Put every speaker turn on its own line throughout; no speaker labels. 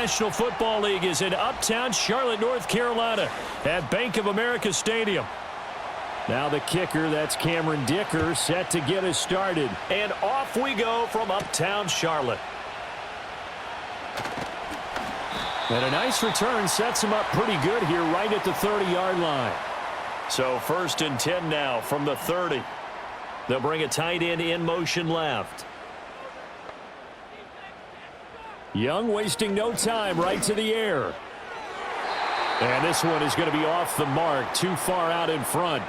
National Football League is in uptown Charlotte, North Carolina at Bank of America Stadium. Now the kicker, that's Cameron Dicker, set to get us started. And off we go from uptown Charlotte. And a nice return sets him up pretty good here right at the 30-yard line. So 1st and 10 now from the 30. They'll bring a tight end in motion left. Young wasting no time, right to the air. And this one is going to be off the mark, too far out in front.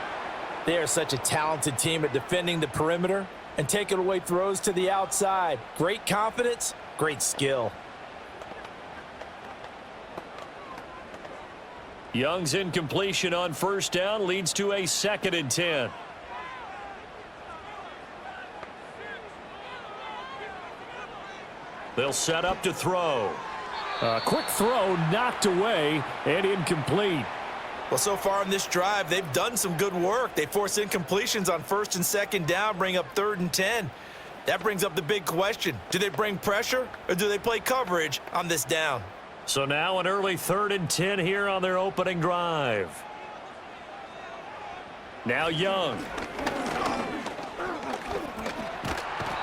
They are such a talented team at defending the perimeter and taking away throws to the outside. Great confidence, great skill.
Young's incompletion on 1st down leads to a 2nd and 10. They'll set up to throw. A quick throw knocked away and incomplete.
Well, so far in this drive, they've done some good work. They force incompletions on 1st and 2nd down, bring up 3rd and 10. That brings up the big question. Do they bring pressure or do they play coverage on this down?
So now an early 3rd and 10 here on their opening drive. Now Young.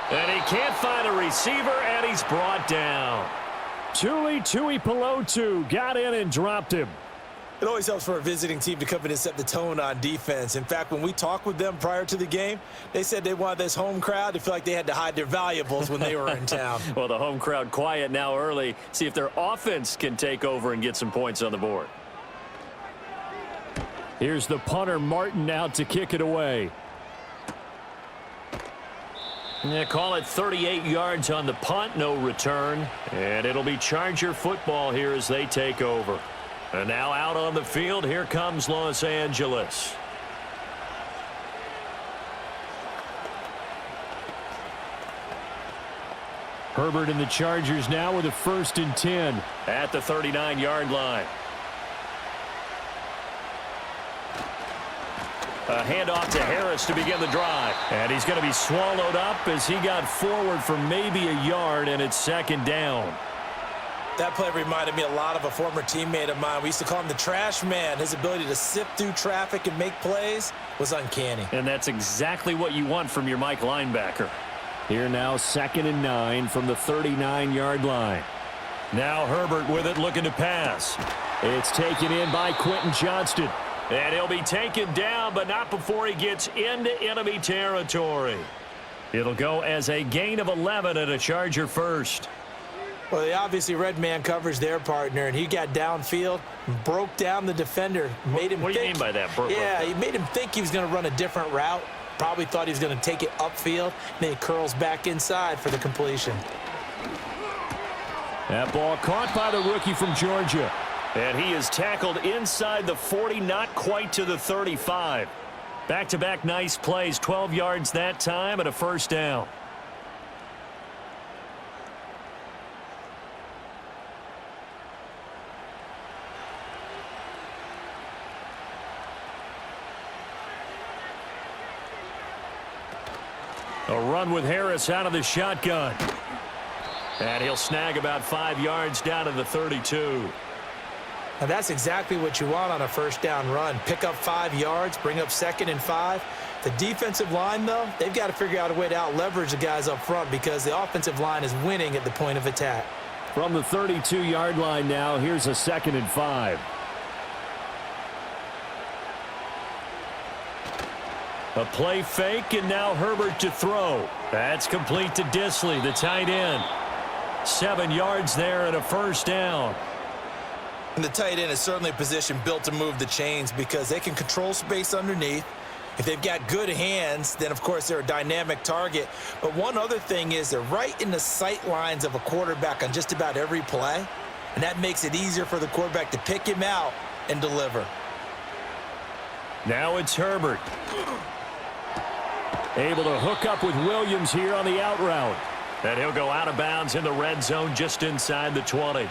And he can't find a receiver, and he's brought down. Tuli Tuipulotu got in and dropped him.
It always helps for a visiting team to come in and set the tone on defense. In fact, when we talked with them prior to the game, they said they wanted this home crowd to feel like they had to hide their valuables when they were in town.
Well, the home crowd quiet now early. See if their offense can take over and get some points on the board. Here's the punter, Martin, out to kick it away. Yeah, call it 38 yards on the punt, no return. And it'll be Charger football here as they take over. And now out on the field, here comes Los Angeles. Herbert and the Chargers now with a 1st and 10 at the 39-yard line. A handoff to Harris to begin the drive. And he's going to be swallowed up as he got forward for maybe a yard, and it's 2nd down.
That play reminded me a lot of a former teammate of mine. We used to call him the trash man. His ability to sift through traffic and make plays was uncanny.
And that's exactly what you want from your Mike linebacker. Here now 2nd and 9 from the 39-yard line. Now Herbert with it, looking to pass. It's taken in by Quentin Johnston. And he'll be taken down, but not before he gets into enemy territory. It'll go as a gain of 11 and a Charger first.
Well, they obviously red man covers their partner, and he got downfield, broke down the defender, made him
What do you mean by that?
Yeah, he made him think he was going to run a different route. Probably thought he was going to take it upfield. Then he curls back inside for the completion.
That ball caught by the rookie from Georgia. And he is tackled inside the 40, not quite to the 35. Back-to-back nice plays, 12 yards that time and a 1st down. A run with Harris out of the shotgun. And he'll snag about 5 yards down to the 32.
And that's exactly what you want on a 1st down run. Pick up 5 yards, bring up 2nd and 5. The defensive line, though, they've got to figure out a way to out-leverage the guys up front because the offensive line is winning at the point of attack.
From the 32-yard line now, here's a 2nd and 5. A play fake, and now Herbert to throw. That's complete to Disley, the tight end. 7 yards there and a 1st down.
And the tight end is certainly a position built to move the chains because they can control space underneath. If they've got good hands, then, of course, they're a dynamic target. But one other thing is they're right in the sight lines of a quarterback on just about every play, and that makes it easier for the quarterback to pick him out and deliver.
Now it's Herbert. Able to hook up with Williams here on the out route. And he'll go out of bounds in the red zone just inside the 20.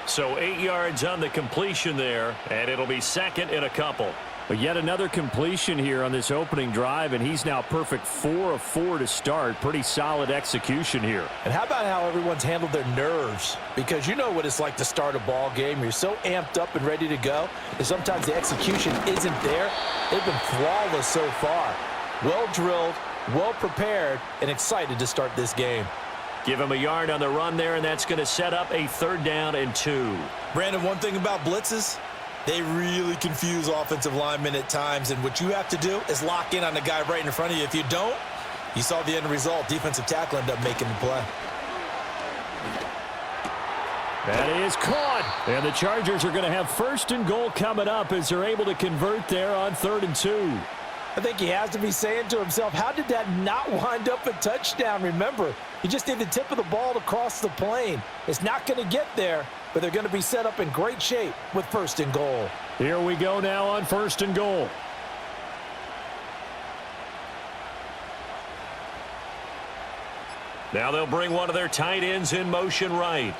So 8 yards on the completion there, and it'll be 2nd and a couple. But yet another completion here on this opening drive, and he's now perfect 4 of 4 to start. Pretty solid execution here.
And how about how everyone's handled their nerves? Because you know what it's like to start a ball game. You're so amped up and ready to go, and sometimes the execution isn't there. They've been flawless so far. Well drilled, well prepared, and excited to start this game.
Give him a yard on the run there, and that's going to set up a 3rd down and 2.
Brandon, one thing about blitzes, they really confuse offensive linemen at times, and what you have to do is lock in on the guy right in front of you. If you don't, you saw the end result. Defensive tackle ended up making the play.
That is caught, and the Chargers are going to have 1st and goal coming up as they're able to convert there on 3rd and 2.
I think he has to be saying to himself, how did that not wind up a touchdown? Remember, he just did the tip of the ball to cross the plane. It's not going to get there, but they're going to be set up in great shape with 1st and goal.
Here we go now on 1st and goal. Now they'll bring one of their tight ends in motion right.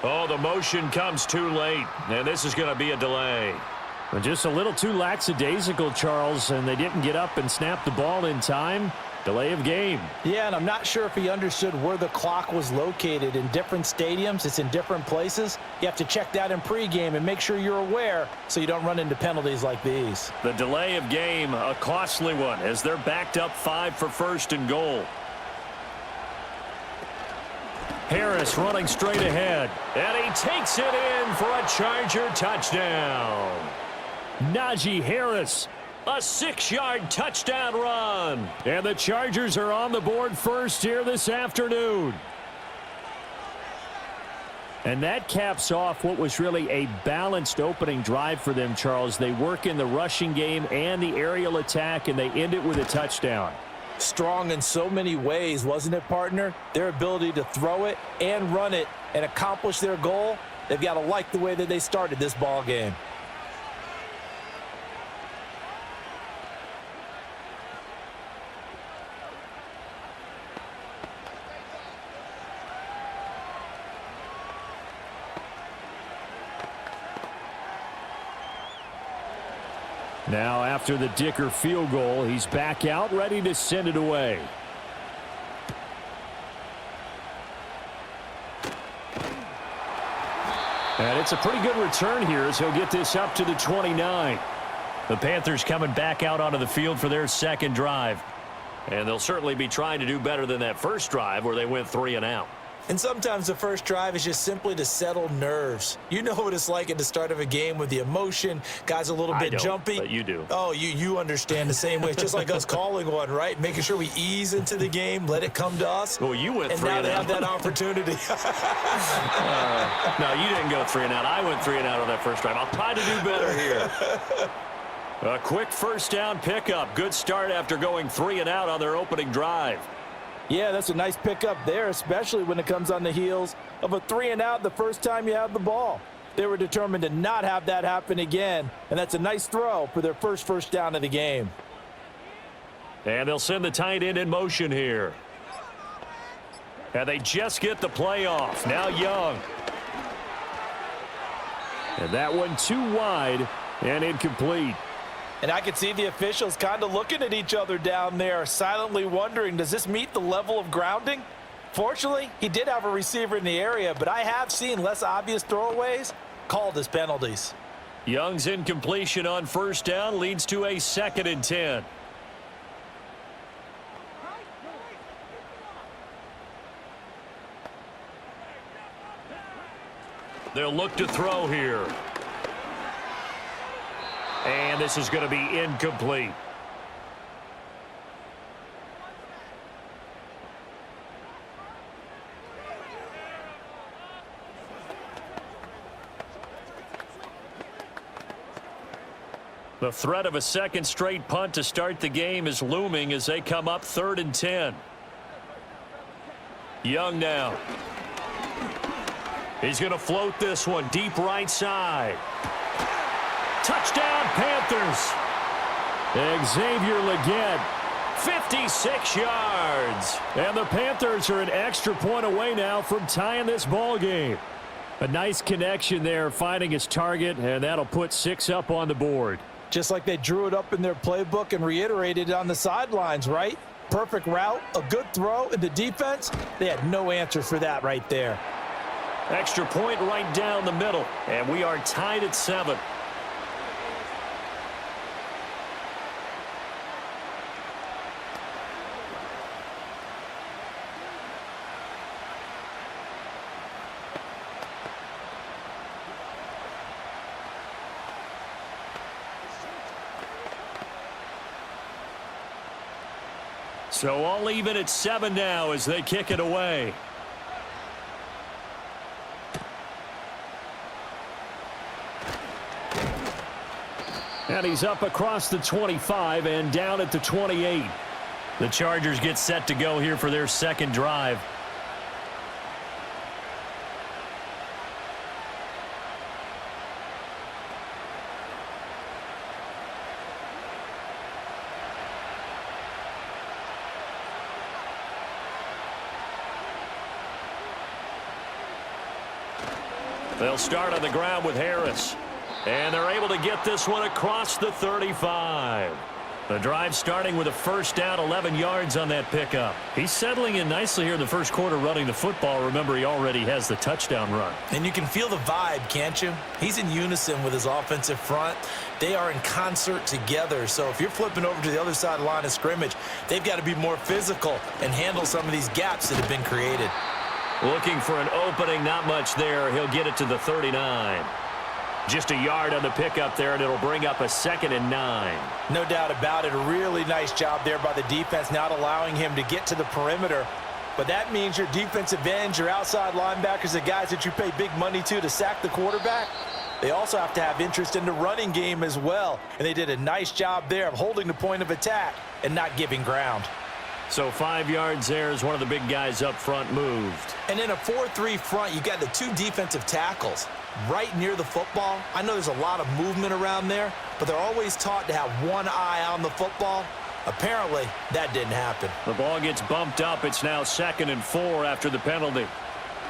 Oh, the motion comes too late, and this is going to be a delay. Just a little too lackadaisical, Charles, and they didn't get up and snap the ball in time. Delay of game.
Yeah, and I'm not sure if he understood where the clock was located. In different stadiums, it's in different places. You have to check that in pregame and make sure you're aware so you don't run into penalties like these.
The delay of game, a costly one, as they're backed up 5 for 1st and goal. Harris running straight ahead, and he takes it in for a Charger touchdown. Najee Harris, a 6-yard touchdown run. And the Chargers are on the board first here this afternoon. And that caps off what was really a balanced opening drive for them, Charles. They work in the rushing game and the aerial attack, and they end it with a touchdown.
Strong in so many ways, wasn't it, partner? Their ability to throw it and run it and accomplish their goal, they've got to like the way that they started this ball game.
Now, after the Dicker field goal, he's back out, ready to send it away. And it's a pretty good return here as he'll get this up to the 29. The Panthers coming back out onto the field for their 2nd drive. And they'll certainly be trying to do better than that first drive where they went 3 and out.
And sometimes the first drive is just simply to settle nerves. You know what it's like at the start of a game with the emotion. Guys a little bit jumpy.
But you do.
Oh, you understand the same way. It's just like us calling one, right? Making sure we ease into the game, let it come to us.
Well, you went 3 and out.
And now they have that opportunity.
No, you didn't go 3 and out. I went 3 and out on that first drive. I'll try to do better here. A quick 1st down pickup. Good start after going 3 and out on their opening drive.
Yeah, that's a nice pickup there, especially when it comes on the heels of a 3 and out the first time you have the ball. They were determined to not have that happen again, and that's a nice throw for their first down of the game.
And they'll send the tight end in motion here. And they just get the play off. Now Young. And that one too wide and incomplete.
And I could see the officials kind of looking at each other down there, silently wondering, does this meet the level of grounding? Fortunately, he did have a receiver in the area, but I have seen less obvious throwaways called as penalties.
Young's incompletion on 1st down leads to a 2nd and 10. They'll look to throw here. And this is going to be incomplete. The threat of a 2nd straight punt to start the game is looming as they come up 3rd and 10. Young now. He's going to float this one deep right side. Touchdown, Panthers. Xavier Legette, 56 yards. And the Panthers are an extra point away now from tying this ball game. A nice connection there, finding his target, and that'll put 6 up on the board.
Just like they drew it up in their playbook and reiterated it on the sidelines, right? Perfect route, a good throw, and the defense, they had no answer for that right there.
Extra point right down the middle, and we are tied at 7. So all even at 7 now as they kick it away. And he's up across the 25 and down at the 28. The Chargers get set to go here for their second drive. They'll start on the ground with Harris. And they're able to get this one across the 35. The drive starting with a first down, 11 yards on that pickup. He's settling in nicely here in the first quarter running the football. Remember, he already has the touchdown run.
And you can feel the vibe, can't you? He's in unison with his offensive front. They are in concert together. So if you're flipping over to the other side of the line of scrimmage, they've got to be more physical and handle some of these gaps that have been created.
Looking for an opening, not much there. He'll get it to the 39. Just a yard on the pickup there, and it'll bring up a 2nd and 9.
No doubt about it. A really nice job there by the defense, not allowing him to get to the perimeter. But that means your defensive ends, your outside linebackers, the guys that you pay big money to sack the quarterback, they also have to have interest in the running game as well. And they did a nice job there of holding the point of attack and not giving ground.
So 5 yards there as one of the big guys up front moved.
And in a 4-3 front, you got the 2 defensive tackles right near the football. I know there's a lot of movement around there, but they're always taught to have one eye on the football. Apparently, that didn't happen.
The ball gets bumped up. It's now 2nd and 4 after the penalty.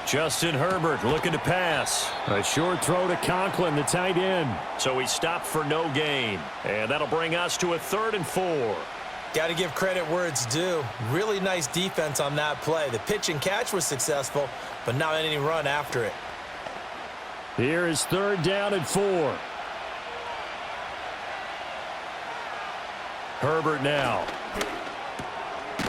Justin Herbert looking to pass. A short throw to Conklin, the tight end. So he stopped for no gain. And that'll bring us to a 3rd and 4.
Got to give credit where it's due. Really nice defense on that play. The pitch and catch was successful, but not any run after it.
Here is 3rd down and 4. Herbert now.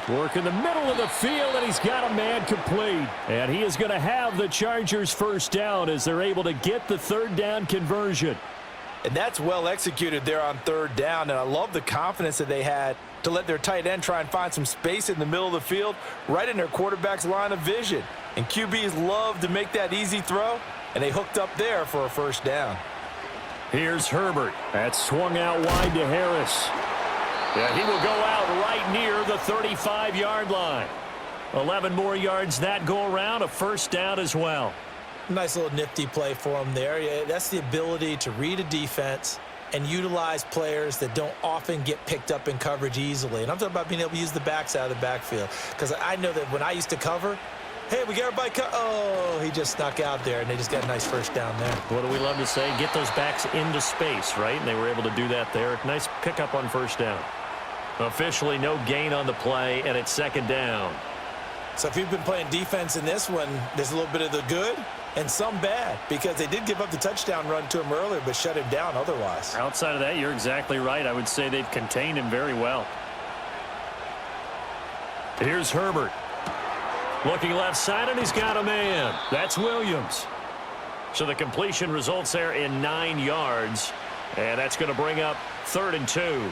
Work in the middle of the field, and he's got a man complete. And he is going to have the Chargers first down as they're able to get the 3rd down conversion.
And that's well executed there on 3rd down, and I love the confidence that they had to let their tight end try and find some space in the middle of the field, right in their quarterback's line of vision. And QBs love to make that easy throw, and they hooked up there for a first down.
Here's Herbert. That's swung out wide to Harris. Yeah, he will go out right near the 35-yard line. 11 more yards that go around, a first down as well.
Nice little nifty play for him there. Yeah, that's the ability to read a defense and utilize players that don't often get picked up in coverage easily. And I'm talking about being able to use the backs out of the backfield. Because I know that when I used to cover, hey, we got everybody oh, he just snuck out there, and they just got a nice first down there.
What do we love to say? Get those backs into space, right? And they were able to do that there. Nice pickup on first down. Officially no gain on the play, and it's 2nd down.
So if you've been playing defense in this one, there's a little bit of the good and some bad, because they did give up the touchdown run to him earlier but shut him down otherwise.
Outside of that, you're exactly right. I would say they've contained him very well. Here's Herbert. Looking left side, and he's got a man. That's Williams. So the completion results there in 9 yards, and that's going to bring up 3rd and 2.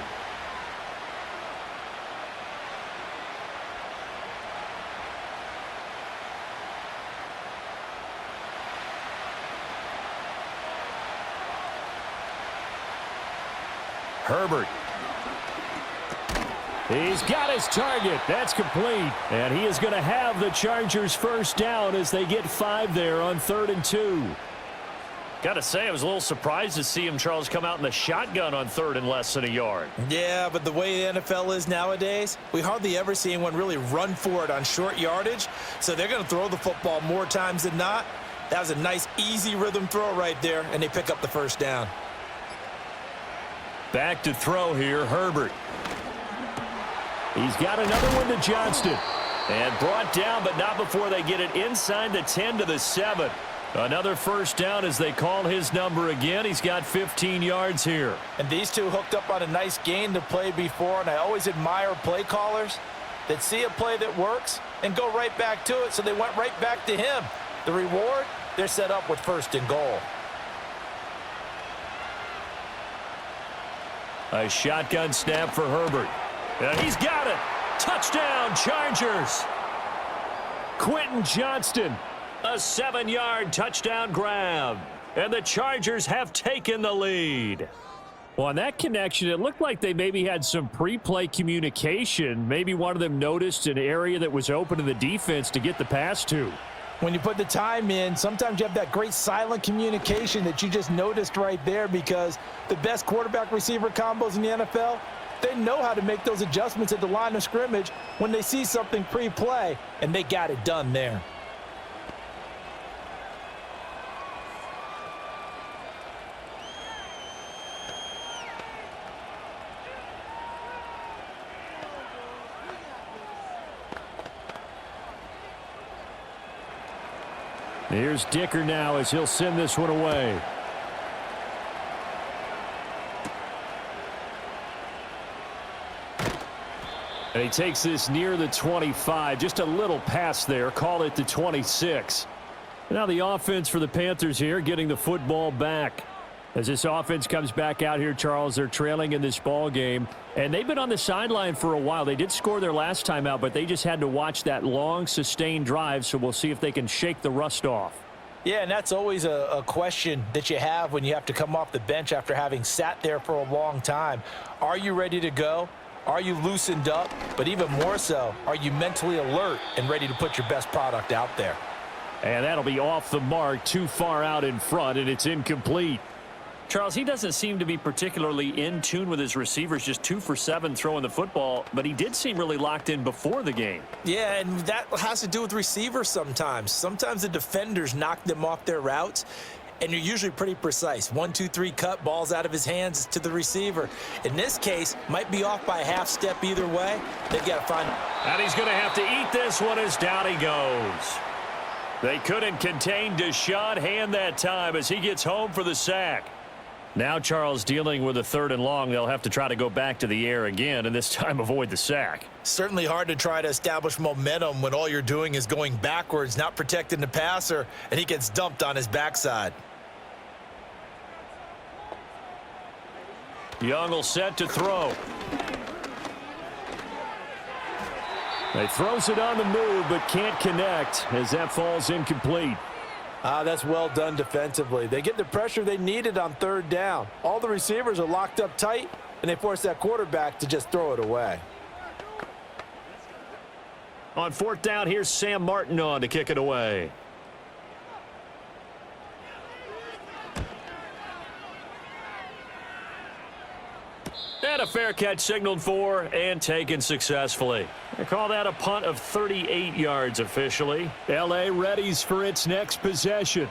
Herbert. He's got his target. That's complete. And he is going to have the Chargers first down as they get 5 there on 3rd and 2. Got to say, I was a little surprised to see him, Charles, come out in the shotgun on 3rd and less than a yard.
Yeah, but the way the NFL is nowadays, we hardly ever see anyone really run for it on short yardage. So they're going to throw the football more times than not. That was a nice, easy rhythm throw right there, and they pick up the first down.
Back to throw here, Herbert. He's got another one to Johnston. And brought down, but not before they get it inside the 10 to the 7. Another first down as they call his number again. He's got 15 yards here.
And these two hooked up on a nice gain to play before, and I always admire play callers that see a play that works and go right back to it, so they went right back to him. The reward, they're set up with 1st and goal.
A shotgun snap for Herbert. And he's got it. Touchdown, Chargers. Quentin Johnston, a 7-yard touchdown grab. And the Chargers have taken the lead. Well, on that connection, it looked like they maybe had some pre-play communication. Maybe one of them noticed an area that was open to the defense to get the pass to.
When you put the time in, sometimes you have that great silent communication that you just noticed right there, because the best quarterback-receiver combos in the NFL, they know how to make those adjustments at the line of scrimmage when they see something pre-play, and they got it done there.
Here's Dicker now as he'll send this one away. And he takes this near the 25. Just a little pass there. Call it the 26. Now the offense for the Panthers here getting the football back. As this offense comes back out here, Charles, they're trailing in this ball game. And they've been on the sideline for a while. They did score their last time out, but they just had to watch that long, sustained drive. So we'll see if they can shake the rust off.
Yeah, and that's always a question that you have when you have to come off the bench after having sat there for a long time. Are you ready to go? Are you loosened up? But even more so, are you mentally alert and ready to put your best product out there?
And that'll be off the mark, too far out in front, and it's incomplete.
Charles, he doesn't seem to be particularly in tune with his receivers, just 2 for 7 throwing the football, but he did seem really locked in before the game.
Yeah, and that has to do with receivers sometimes. Sometimes the defenders knock them off their routes, and you're usually pretty precise. 1, 2, 3 cut, balls out of his hands to the receiver. In this case, might be off by a half step either way. They've got to find.
And he's going to have to eat this one as down he goes. They couldn't contain Deshaun Hand that time as he gets home for the sack. Now Charles dealing with a 3rd and long. They'll have to try to go back to the air again and this time avoid the sack.
Certainly hard to try to establish momentum when all you're doing is going backwards, not protecting the passer, and he gets dumped on his backside.
Young will set to throw. He throws it on the move but can't connect as that falls incomplete.
That's well done defensively. They get the pressure they needed on 3rd down. All the receivers are locked up tight, and they force that quarterback to just throw it away.
On 4th down, here's Sam Martin on to kick it away. And a fair catch signaled for and taken successfully. They call that a punt of 38 yards officially. L.A. readies for its next possession.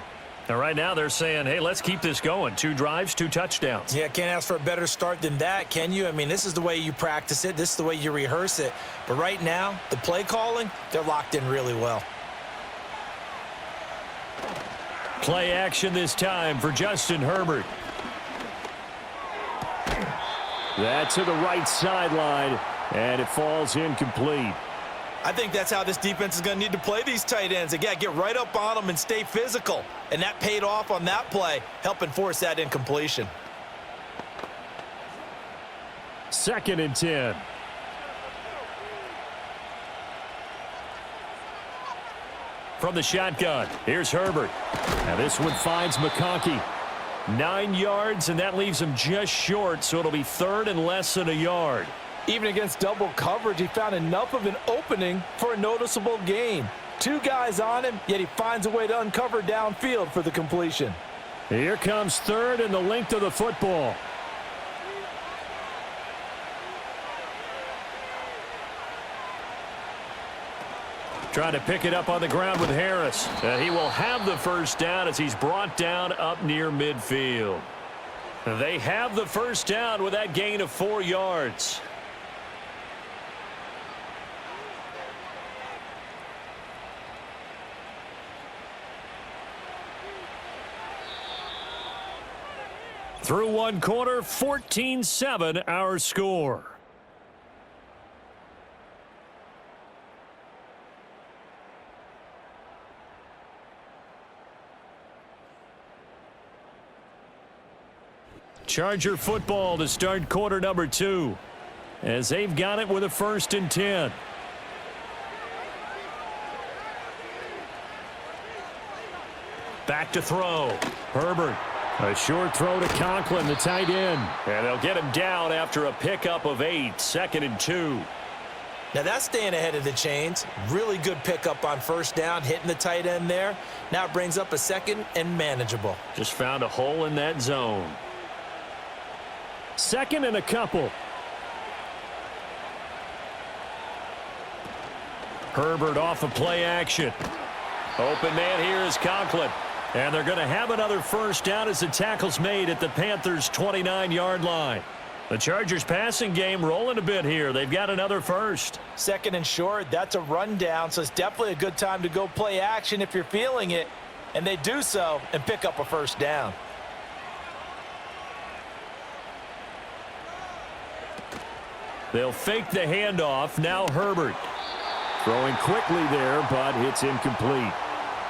And right now they're saying, hey, let's keep this going. 2 drives, 2 touchdowns.
Yeah, can't ask for a better start than that, can you? I mean, this is the way you practice it. This is the way you rehearse it. But right now, the play calling, they're locked in really well.
Play action this time for Justin Herbert. That's to the right sideline, and it falls incomplete.
I think that's how this defense is going to need to play these tight ends. They got to get right up on them and stay physical. And that paid off on that play, helping force that incompletion.
2nd and 10. From the shotgun, here's Herbert. Now this one finds McConkey. 9 yards, and that leaves him just short, so it'll be 3rd and less than a yard.
Even against double coverage, he found enough of an opening for a noticeable gain. 2 guys on him, yet he finds a way to uncover downfield for the completion.
Here comes 3rd and the length of the football. Trying to pick it up on the ground with Harris. And he will have the first down as he's brought down up near midfield.
They have the first down with that gain of 4 yards. Through one quarter, 14-7 our score. Charger football to start quarter number 2, as they've got it with a 1st and 10. Back to throw. Herbert. A short throw to Conklin, the tight end. And they'll get him down after a pickup of 8, 2nd and 2.
Now that's staying ahead of the chains. Really good pickup on first down, hitting the tight end there. Now it brings up a 2nd and manageable.
Just found a hole in that zone.
2nd and a couple. Herbert off of play action.
Open man here is Conklin. And they're going to have another first down as the tackle's made at the Panthers' 29-yard line. The Chargers passing game rolling a bit here. They've got another first.
2nd and short, that's a rundown, so it's definitely a good time to go play action if you're feeling it. And they do so and pick up a first down.
They'll fake the handoff. Now Herbert.
Throwing quickly there, but it's incomplete.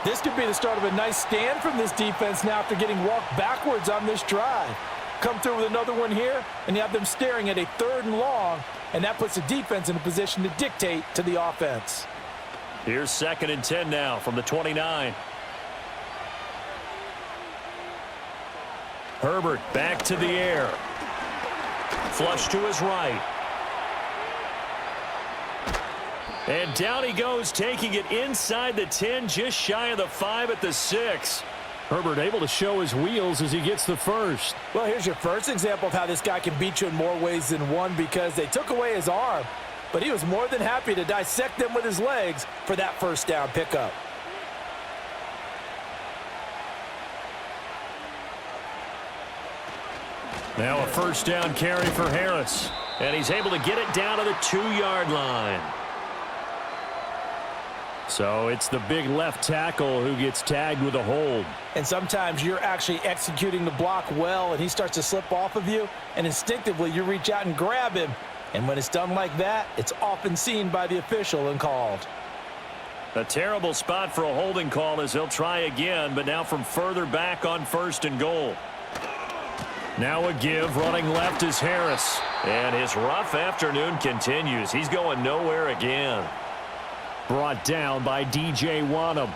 This could be the start of a nice stand from this defense now after getting walked backwards on this drive. Come through with another one here, and you have them staring at a 3rd and long, and that puts the defense in a position to dictate to the offense.
Here's 2nd and 10 now from the 29. Herbert back to the air. Flush to his right. And down he goes, taking it inside the 10, just shy of the 5 at the 6.
Herbert able to show his wheels as he gets the first.
Well, here's your first example of how this guy can beat you in more ways than one, because they took away his arm, but he was more than happy to dissect them with his legs for that first down pickup.
Now a first down carry for Harris. And he's able to get it down to the 2-yard line.
So it's the big left tackle who gets tagged with a hold.
And sometimes you're actually executing the block well, and he starts to slip off of you, and instinctively you reach out and grab him. And when it's done like that, it's often seen by the official and called.
A terrible spot for a holding call as they'll try again, but now from further back on 1st and goal. Now a give, running left is Harris. And his rough afternoon continues. He's going nowhere again.
Brought down by DJ Wanham.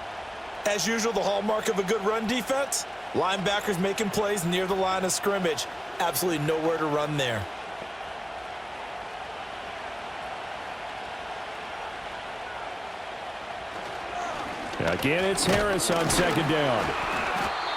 As usual, the hallmark of a good run defense, linebackers making plays near the line of scrimmage. Absolutely nowhere to run there.
Again, it's Harris on 2nd down.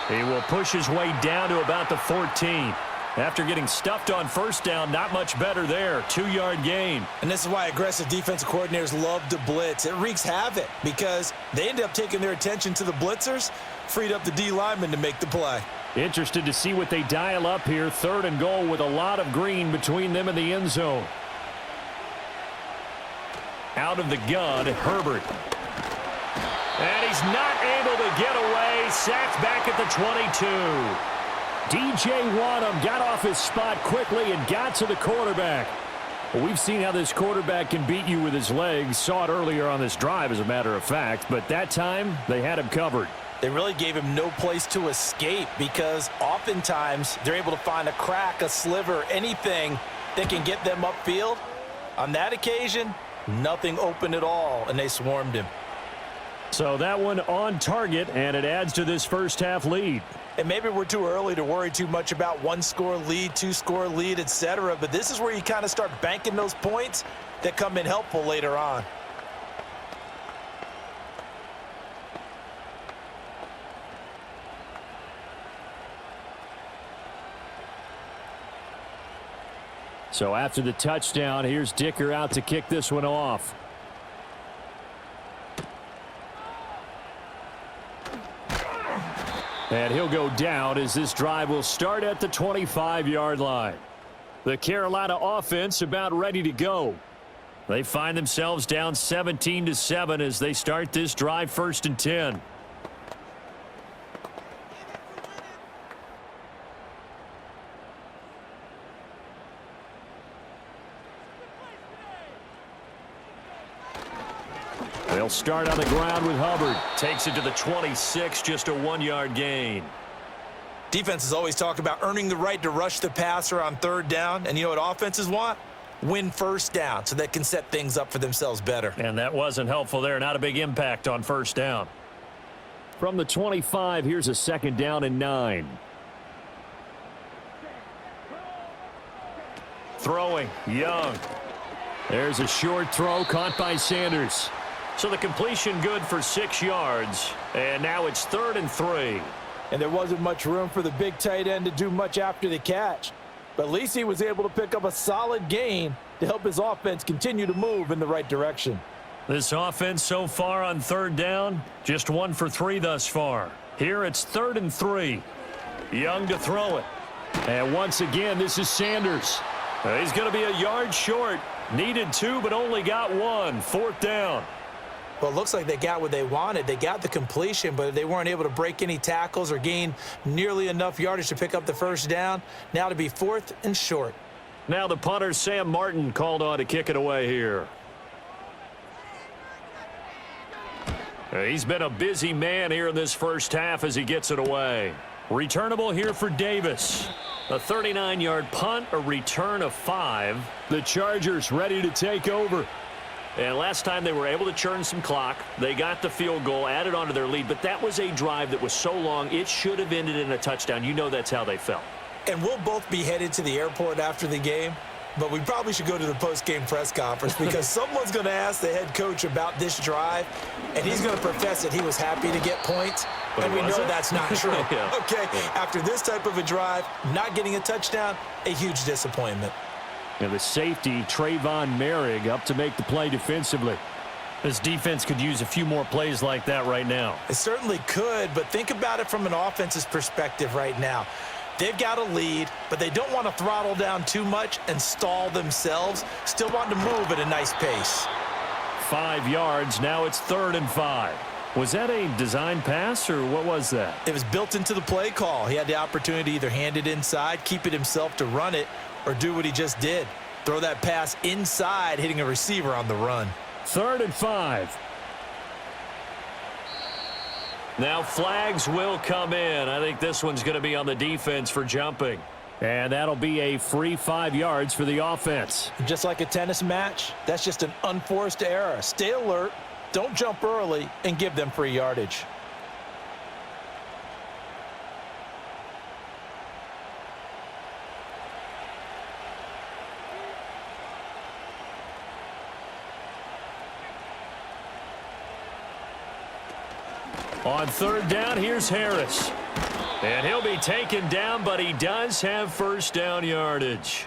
He will push his way down to about the 14. After getting stuffed on first down, not much better there. 2-yard gain.
And this is why aggressive defensive coordinators love to blitz. It wreaks havoc because they end up taking their attention to the blitzers, freed up the D lineman to make the play.
Interested to see what they dial up here. 3rd and goal with a lot of green between them and the end zone.
Out of the gun, Herbert. And he's not able to get away. Sacked back at the 22.
DJ Wanham got off his spot quickly and got to the quarterback. Well, we've seen how this quarterback can beat you with his legs. Saw it earlier on this drive, as a matter of fact. But that time, they had him covered.
They really gave him no place to escape because oftentimes they're able to find a crack, a sliver, anything that can get them upfield. On that occasion, nothing open at all, and they swarmed him.
So that one on target, and it adds to this first half lead.
And maybe we're too early to worry too much about 1-score lead, 2-score lead, etc. But this is where you kind of start banking those points that come in helpful later on.
So after the touchdown, here's Dicker out to kick this one off. And he'll go down as this drive will start at the 25-yard line. The Carolina offense about ready to go.
They find themselves down 17-7 as they start this drive 1st and 10.
They'll start on the ground with Hubbard.
Takes it to the 26, just a 1-yard gain.
Defenses always talk about earning the right to rush the passer on 3rd down. And you know what offenses want? Win 1st down so they can set things up for themselves better.
And that wasn't helpful there. Not a big impact on 1st down.
From the 25, here's a 2nd down and 9.
Throwing, Young.
There's a short throw caught by Sanders.
So the completion good for 6 yards. And now it's 3rd and 3.
And there wasn't much room for the big tight end to do much after the catch. But at least he was able to pick up a solid gain to help his offense continue to move in the right direction.
This offense so far on 3rd down, just 1 for 3 thus far. Here it's 3rd and 3. Young to throw it.
And once again, this is Sanders.
He's going to be a yard short. Needed 2, but only got 1. 4th down.
Well, it looks like they got what they wanted. They got the completion, but they weren't able to break any tackles or gain nearly enough yardage to pick up the 1st down. Now to be 4th and short.
Now the punter, Sam Martin, called on to kick it away here. He's been a busy man here in this 1st half as he gets it away. Returnable here for Davis. A 39-yard punt, a return of 5.
The Chargers ready to take over.
And last time they were able to churn some clock. They got the field goal, added on to their lead. But that was a drive that was so long, it should have ended in a touchdown. You know that's how they felt.
And we'll both be headed to the airport after the game. But we probably should go to the post-game press conference because someone's going to ask the head coach about this drive. And he's going to profess that he was happy to get points.
But
and we know that's not true.
Yeah.
Okay, after this type of a drive, not getting a touchdown, a huge disappointment.
And the safety, Trayvon Merrick, up to make the play defensively.
This defense could use a few more plays like that right now.
It certainly could, but think about it from an offense's perspective right now. They've got a lead, but they don't want to throttle down too much and stall themselves. Still want to move at a nice pace.
5 yards. Now it's 3rd and 5. Was that a design pass, or what was that?
It was built into the play call. He had the opportunity to either hand it inside, keep it himself to run it, or do what he just did. Throw that pass inside, hitting a receiver on the run.
3rd and 5.
Now flags will come in. I think this one's going to be on the defense for jumping.
And that'll be a free 5 yards for the offense.
Just like a tennis match, that's just an unforced error. Stay alert, don't jump early, and give them free yardage.
On 3rd down, here's Harris. And he'll be taken down, but he does have 1st down yardage.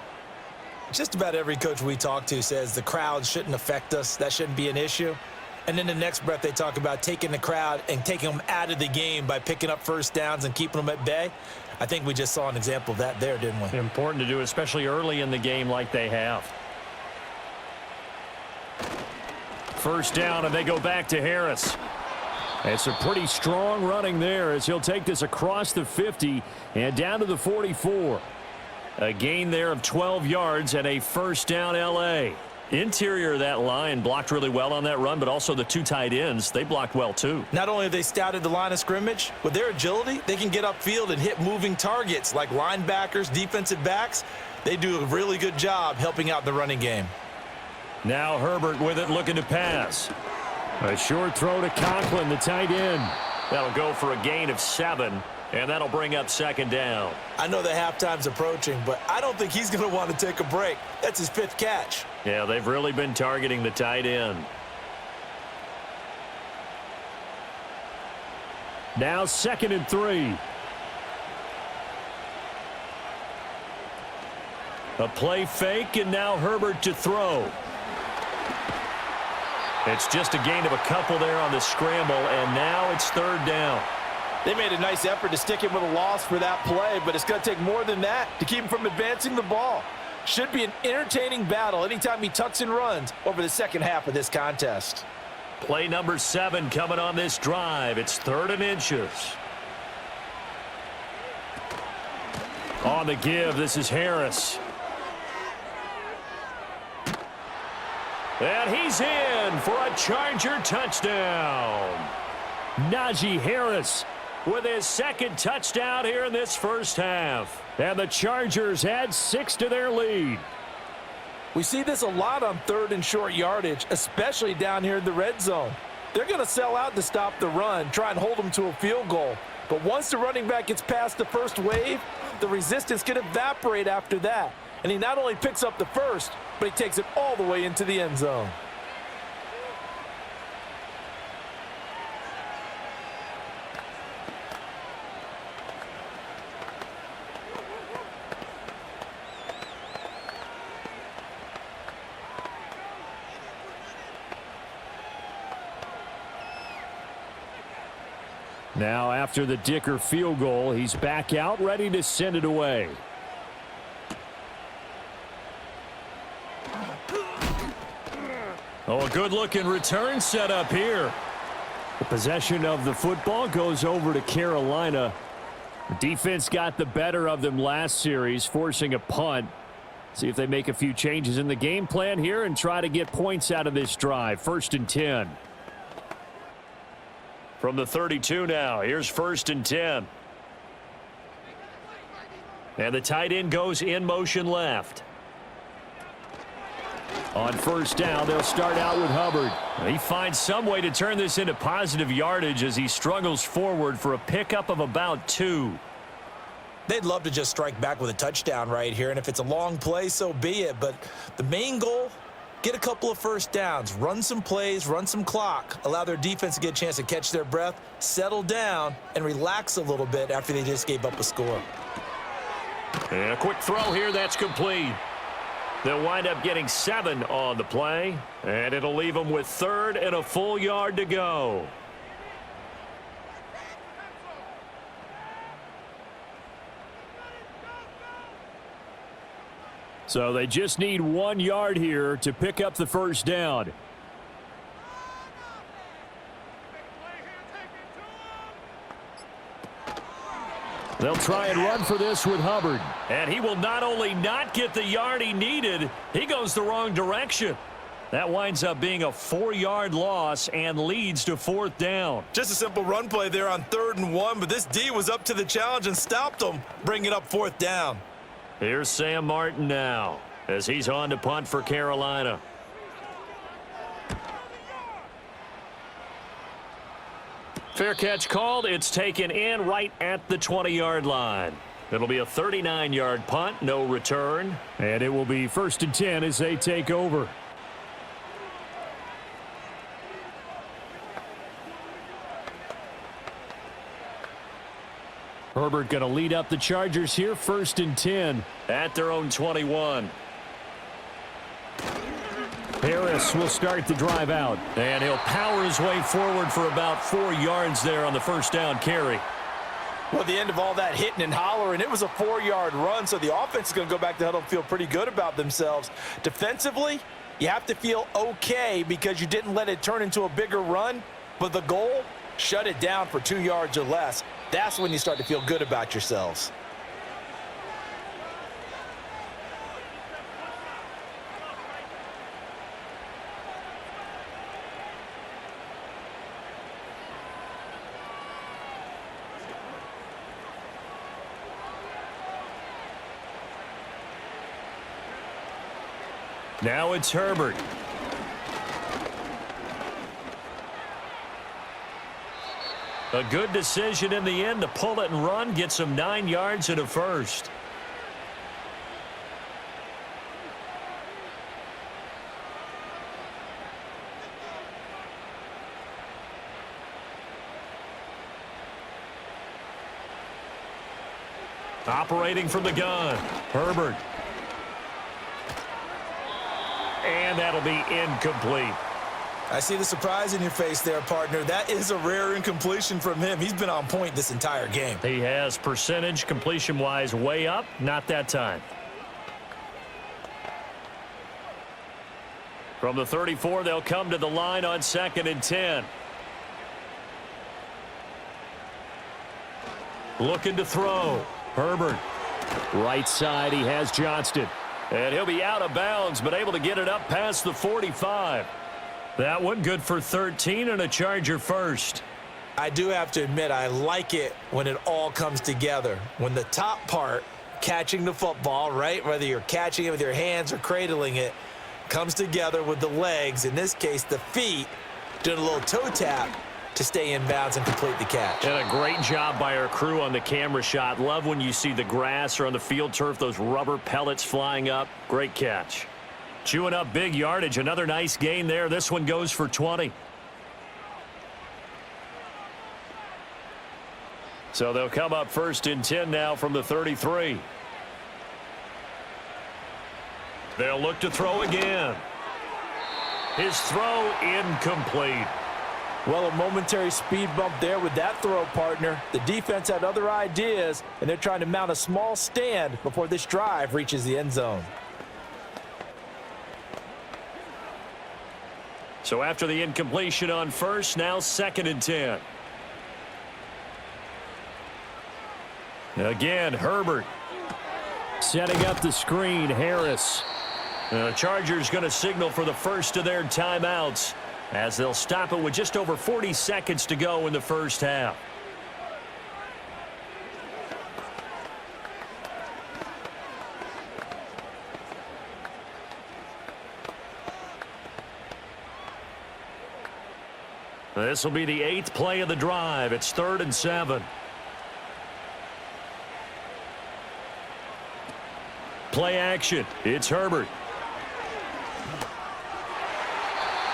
Just about every coach we talk to says the crowd shouldn't affect us. That shouldn't be an issue. And then the next breath they talk about taking the crowd and taking them out of the game by picking up 1st downs and keeping them at bay. I think we just saw an example of that there, didn't we?
Important to do, especially early in the game like they have. 1st down, and they go back to Harris.
It's a pretty strong running there as he'll take this across the 50 and down to the 44.
A gain there of 12 yards and a 1st down L.A. Interior of that line blocked really well on that run, but also the 2 tight ends, they blocked well too.
Not only have they scouted the line of scrimmage, with their agility, they can get upfield and hit moving targets like linebackers, defensive backs. They do a really good job helping out the running game.
Now Herbert with it, looking to pass.
A short throw to Conklin, the tight end.
That'll go for a gain of 7, and that'll bring up 2nd down.
I know the halftime's approaching, but I don't think he's going to want to take a break. That's his 5th catch.
Yeah, they've really been targeting the tight end.
Now 2nd and 3.
A play fake, and now Herbert to throw. It's just a gain of a couple there on the scramble, and now it's 3rd down.
They made a nice effort to stick him with a loss for that play, but it's going to take more than that to keep him from advancing the ball. Should be an entertaining battle anytime he tucks and runs over the second half of this contest.
Play number 7 coming on this drive. It's 3rd and inches. On the give, this is Harris. And he's in for a Charger touchdown. Najee Harris with his 2nd touchdown here in this first half. And the Chargers add 6 to their lead.
We see this a lot on 3rd and short yardage, especially down here in the red zone. They're going to sell out to stop the run, try and hold them to a field goal. But once the running back gets past the first wave, the resistance can evaporate after that. And he not only picks up the first, but he takes it all the way into the end zone.
Now, after the Dicker field goal, he's back out, ready to send it away.
Oh, a good-looking return set up here.
The possession of the football goes over to Carolina. The defense got the better of them last series, forcing a punt. See if they make a few changes in the game plan here and try to get points out of this drive. 1st and 10.
From the 32 now, here's 1st and 10. And the tight end goes in motion left.
On 1st down, they'll start out with Hubbard.
He finds some way to turn this into positive yardage as he struggles forward for a pickup of about 2.
They'd love to just strike back with a touchdown right here, and if it's a long play, so be it. But the main goal, get a couple of 1st downs, run some plays, run some clock, allow their defense to get a chance to catch their breath, settle down, and relax a little bit after they just gave up a score.
And a quick throw here, that's complete. They'll wind up getting 7 on the play, and it'll leave them with 3rd and a full yard to go.
So they just need 1 yard here to pick up the 1st down. They'll try and run for this with Hubbard.
And he will not only not get the yard he needed, he goes the wrong direction. That winds up being a 4-yard loss and leads to 4th down.
Just a simple run play there on 3rd and 1, but this D was up to the challenge and stopped him, bringing up 4th down.
Here's Sam Martin now as he's on to punt for Carolina. Fair catch called. It's taken in right at the 20-yard line. It'll be a 39-yard punt, no return.
And it will be 1st and 10 as they take over. Herbert going to lead up the Chargers here, 1st and 10.
At their own 21.
Harris will start the drive out.
And he'll power his way forward for about 4 yards there on the 1st down carry.
Well, at the end of all that hitting and hollering, it was a 4-yard run, so the offense is going to go back to huddle and feel pretty good about themselves. Defensively, you have to feel okay because you didn't let it turn into a bigger run, but the goal, shut it down for 2 yards or less. That's when you start to feel good about yourselves.
Now it's Herbert. A good decision in the end to pull it and run, get some 9 yards and a first. Operating from the gun, Herbert. And that'll be incomplete.
I see the surprise in your face there, partner. That is a rare incompletion from him. He's been on point this entire game.
He has percentage completion-wise way up, not that time. From the 34, they'll come to the line on 2nd and 10. Looking to throw. Herbert.
Right side, he has Johnston.
And he'll be out of bounds, but able to get it up past the 45. That one good for 13 and a Charger first.
I do have to admit, I like it when it all comes together. When the top part, catching the football, right, whether you're catching it with your hands or cradling it, comes together with the legs, in this case the feet, doing a little toe tap to stay in bounds and complete the catch.
And a great job by our crew on the camera shot. Love when you see the grass or on the field turf, those rubber pellets flying up. Great catch. Chewing up big yardage. Another nice gain there. This one goes for 20. So they'll come up 1st and 10 now from the 33. They'll look to throw again. His throw incomplete.
Well, a momentary speed bump there with that throw, partner. The defense had other ideas, and they're trying to mount a small stand before this drive reaches the end zone.
So after the incompletion on 1st, now 2nd and 10. Again, Herbert.
Setting up the screen, Harris.
The Chargers going to signal for the first of their timeouts, as they'll stop it with just over 40 seconds to go in the first half. This will be the 8th play of the drive. It's 3rd and 7. Play action. It's Herbert.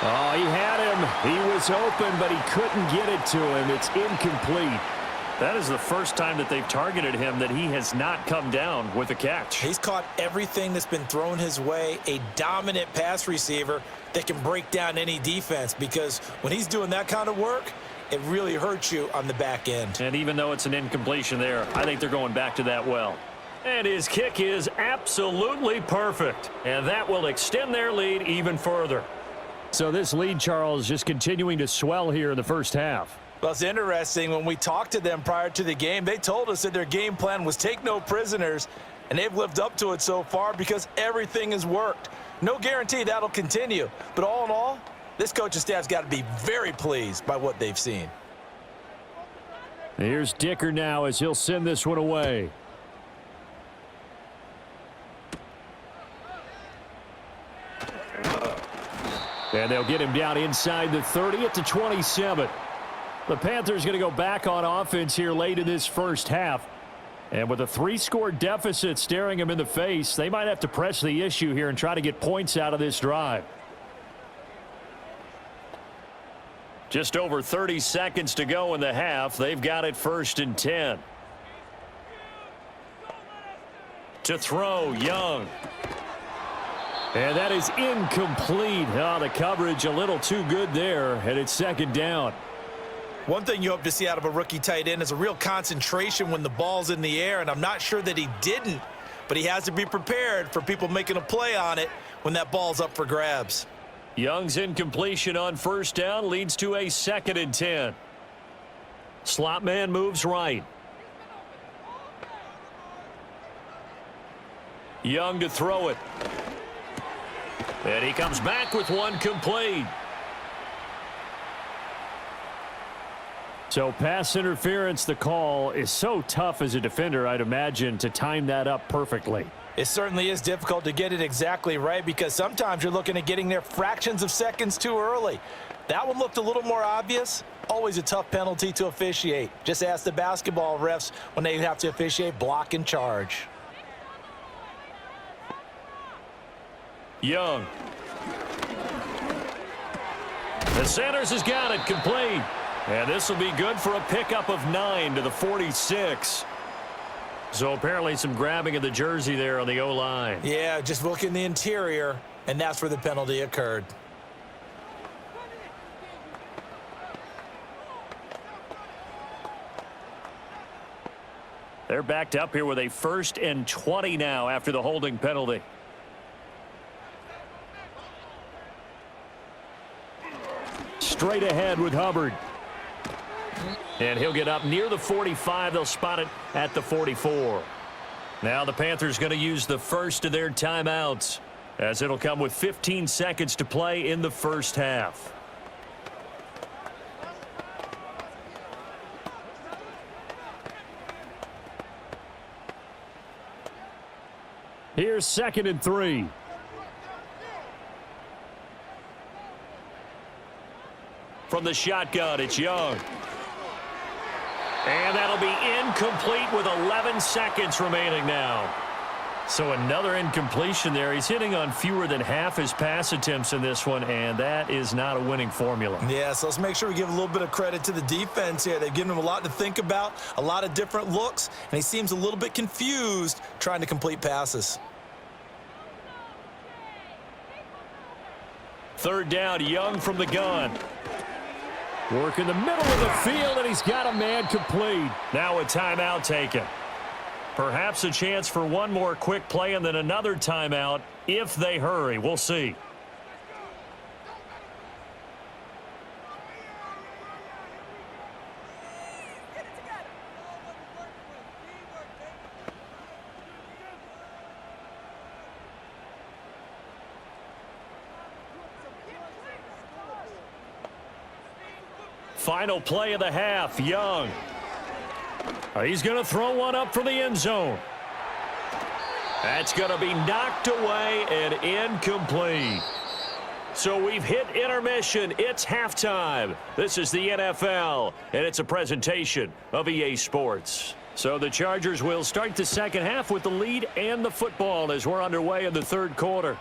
Oh, he had him. He was open, but he couldn't get it to him. It's incomplete.
That is the first time that they've targeted him that he has not come down with a catch.
He's caught everything that's been thrown his way. A dominant pass receiver that can break down any defense, because when he's doing that kind of work, it really hurts you on the back end.
And even though it's an incompletion there, I think they're going back to that well. And his kick is absolutely perfect. And that will extend their lead even further.
So this lead, Charles, just continuing to swell here in the first half.
Well, it's interesting. When we talked to them prior to the game, they told us that their game plan was take no prisoners, and they've lived up to it so far because everything has worked. No guarantee that'll continue, but all in all, this coaching staff's got to be very pleased by what they've seen.
Here's Dicker now as he'll send this one away. And they'll get him down inside the 30 at the 27. The Panthers going to go back on offense here late in this first half. And with a 3-score deficit staring them in the face, they might have to press the issue here and try to get points out of this drive.
Just over 30 seconds to go in the half. They've got it 1st and 10. To throw, Young.
And that is incomplete. Oh, the coverage a little too good there, and it's 2nd down.
One thing you hope to see out of a rookie tight end is a real concentration when the ball's in the air, and I'm not sure that he didn't, but he has to be prepared for people making a play on it when that ball's up for grabs.
Young's incompletion on 1st down leads to a 2nd and 10. Slot man moves right. Young to throw it. And he comes back with one complete.
So pass interference, the call is so tough as a defender, I'd imagine, to time that up perfectly.
It certainly is difficult to get it exactly right, because sometimes you're looking at getting there fractions of seconds too early. That one looked a little more obvious. Always a tough penalty to officiate. Just ask the basketball refs when they have to officiate block and charge.
Young. And Sanders has got it complete. And this will be good for a pickup of 9 to the 46. So apparently some grabbing of the jersey there on the O-line.
Yeah, just look in the interior, and that's where the penalty occurred.
They're backed up here with a 1st and 20 now after the holding penalty.
Straight ahead with Hubbard.
And he'll get up near the 45. They'll spot it at the 44. Now the Panthers going to use the first of their timeouts, as it'll come with 15 seconds to play in the first half.
Here's 2nd and 3.
From the shotgun, it's Young. And that'll be incomplete with 11 seconds remaining now. So another incompletion there. He's hitting on fewer than half his pass attempts in this one, and that is not a winning formula.
Yeah, so let's make sure we give a little bit of credit to the defense here. They've given him a lot to think about, a lot of different looks, and he seems a little bit confused trying to complete passes.
3rd down, Young from the gun.
Work in the middle of the field, and he's got a man complete.
Now a timeout taken. Perhaps a chance for one more quick play and then another timeout if they hurry. We'll see. Final play of the half, Young. He's going to throw one up for the end zone. That's going to be knocked away and incomplete. So we've hit intermission. It's halftime. This is the NFL, and it's a presentation of EA Sports. So the Chargers will start the second half with the lead and the football as we're underway in the 3rd quarter.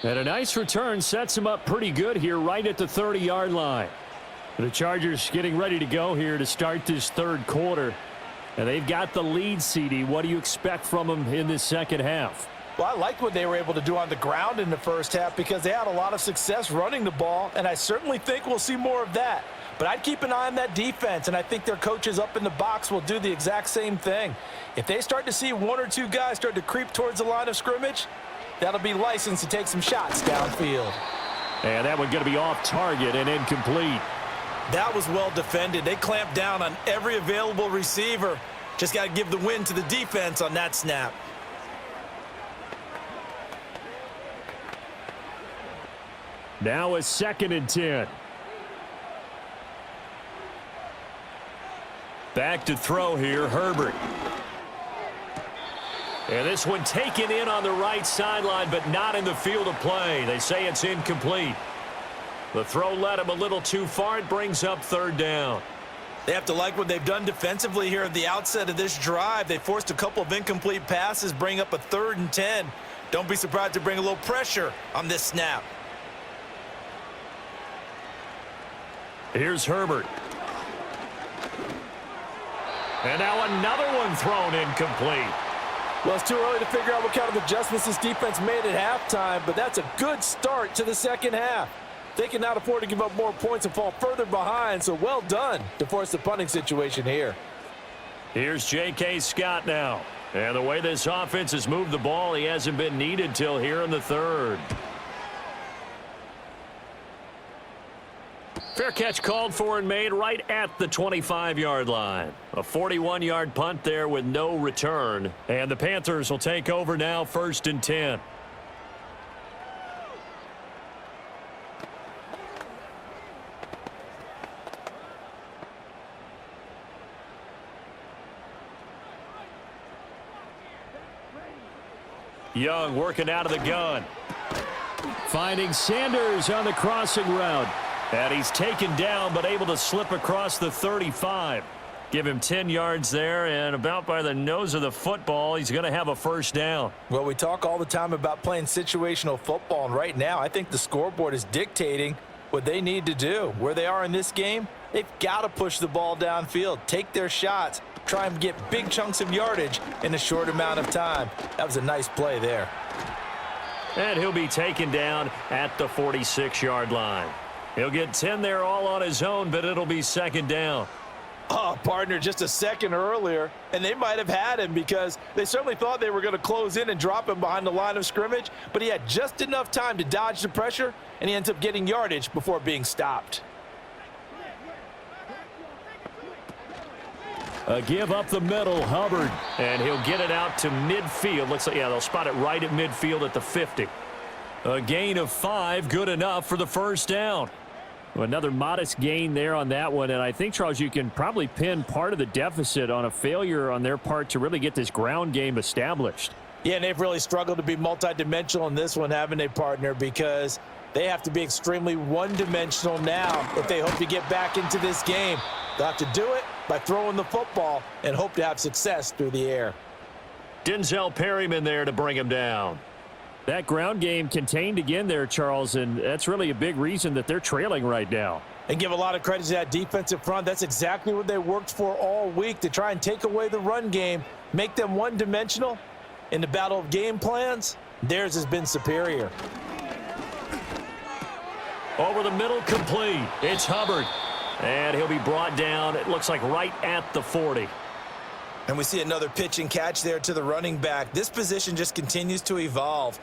And a nice return sets him up pretty good here right at the 30-yard line. The Chargers getting ready to go here to start this 3rd quarter. And they've got the lead, CD. What do you expect from them in this second half?
Well, I like what they were able to do on the ground in the first half because they had a lot of success running the ball, and I certainly think we'll see more of that. But I'd keep an eye on that defense, and I think their coaches up in the box will do the exact same thing. If they start to see 1 or 2 guys start to creep towards the line of scrimmage, that'll be licensed to take some shots downfield.
And that one going to be off target and incomplete.
That was well defended. They clamped down on every available receiver. Just got to give the win to the defense on that snap.
Now a 2nd and 10.
Back to throw here, Herbert. And this one taken in on the right sideline, but not in the field of play. They say it's incomplete. The throw led him a little too far. It brings up 3rd down.
They have to like what they've done defensively here at the outset of this drive. They forced a couple of incomplete passes, bring up a 3rd and 10. Don't be surprised to bring a little pressure on this snap.
Here's Herbert. And now another one thrown incomplete.
Well, it's too early to figure out what kind of adjustments this defense made at halftime, but that's a good start to the second half. They cannot afford to give up more points and fall further behind, so well done to force the punting situation here.
Here's J.K. Scott now. And the way this offense has moved the ball, he hasn't been needed till here in the 3rd. Fair catch called for and made right at the 25-yard line. A 41-yard punt there with no return. And the Panthers will take over now, 1st and 10. Young working out of the gun.
Finding Sanders on the crossing route.
And he's taken down, but able to slip across the 35. Give him 10 yards there, and about by the nose of the football, he's going to have a 1st down.
Well, we talk all the time about playing situational football, and right now I think the scoreboard is dictating what they need to do. Where they are in this game, they've got to push the ball downfield, take their shots, try and get big chunks of yardage in a short amount of time. That was a nice play there.
And he'll be taken down at the 46-yard line. He'll get 10 there all on his own, but it'll be 2nd down.
Oh, partner, just a second earlier, and they might have had him because they certainly thought they were going to close in and drop him behind the line of scrimmage, but he had just enough time to dodge the pressure, and he ends up getting yardage before being stopped.
A give up the middle, Hubbard, and he'll get it out to midfield. Looks like, yeah, they'll spot it right at midfield at the 50. A gain of 5, good enough for the first down. Well, another modest gain there on that one, and I think, Charles, you can probably pin part of the deficit on a failure on their part to really get this ground game established.
Yeah, and they've really struggled to be multidimensional in this one, haven't they, partner, because they have to be extremely one-dimensional now if they hope to get back into this game. They'll have to do it by throwing the football and hope to have success through the air.
Denzel Perryman there to bring him down.
That ground game contained again there, Charles, and that's really a big reason that they're trailing right now.
And give a lot of credit to that defensive front. That's exactly what they worked for all week, to try and take away the run game, make them one-dimensional. In the battle of game plans, theirs has been superior.
Over the middle, complete. It's Hubbard. And he'll be brought down, it looks like right at the 40.
And we see another pitch and catch there to the running back. This position just continues to evolve.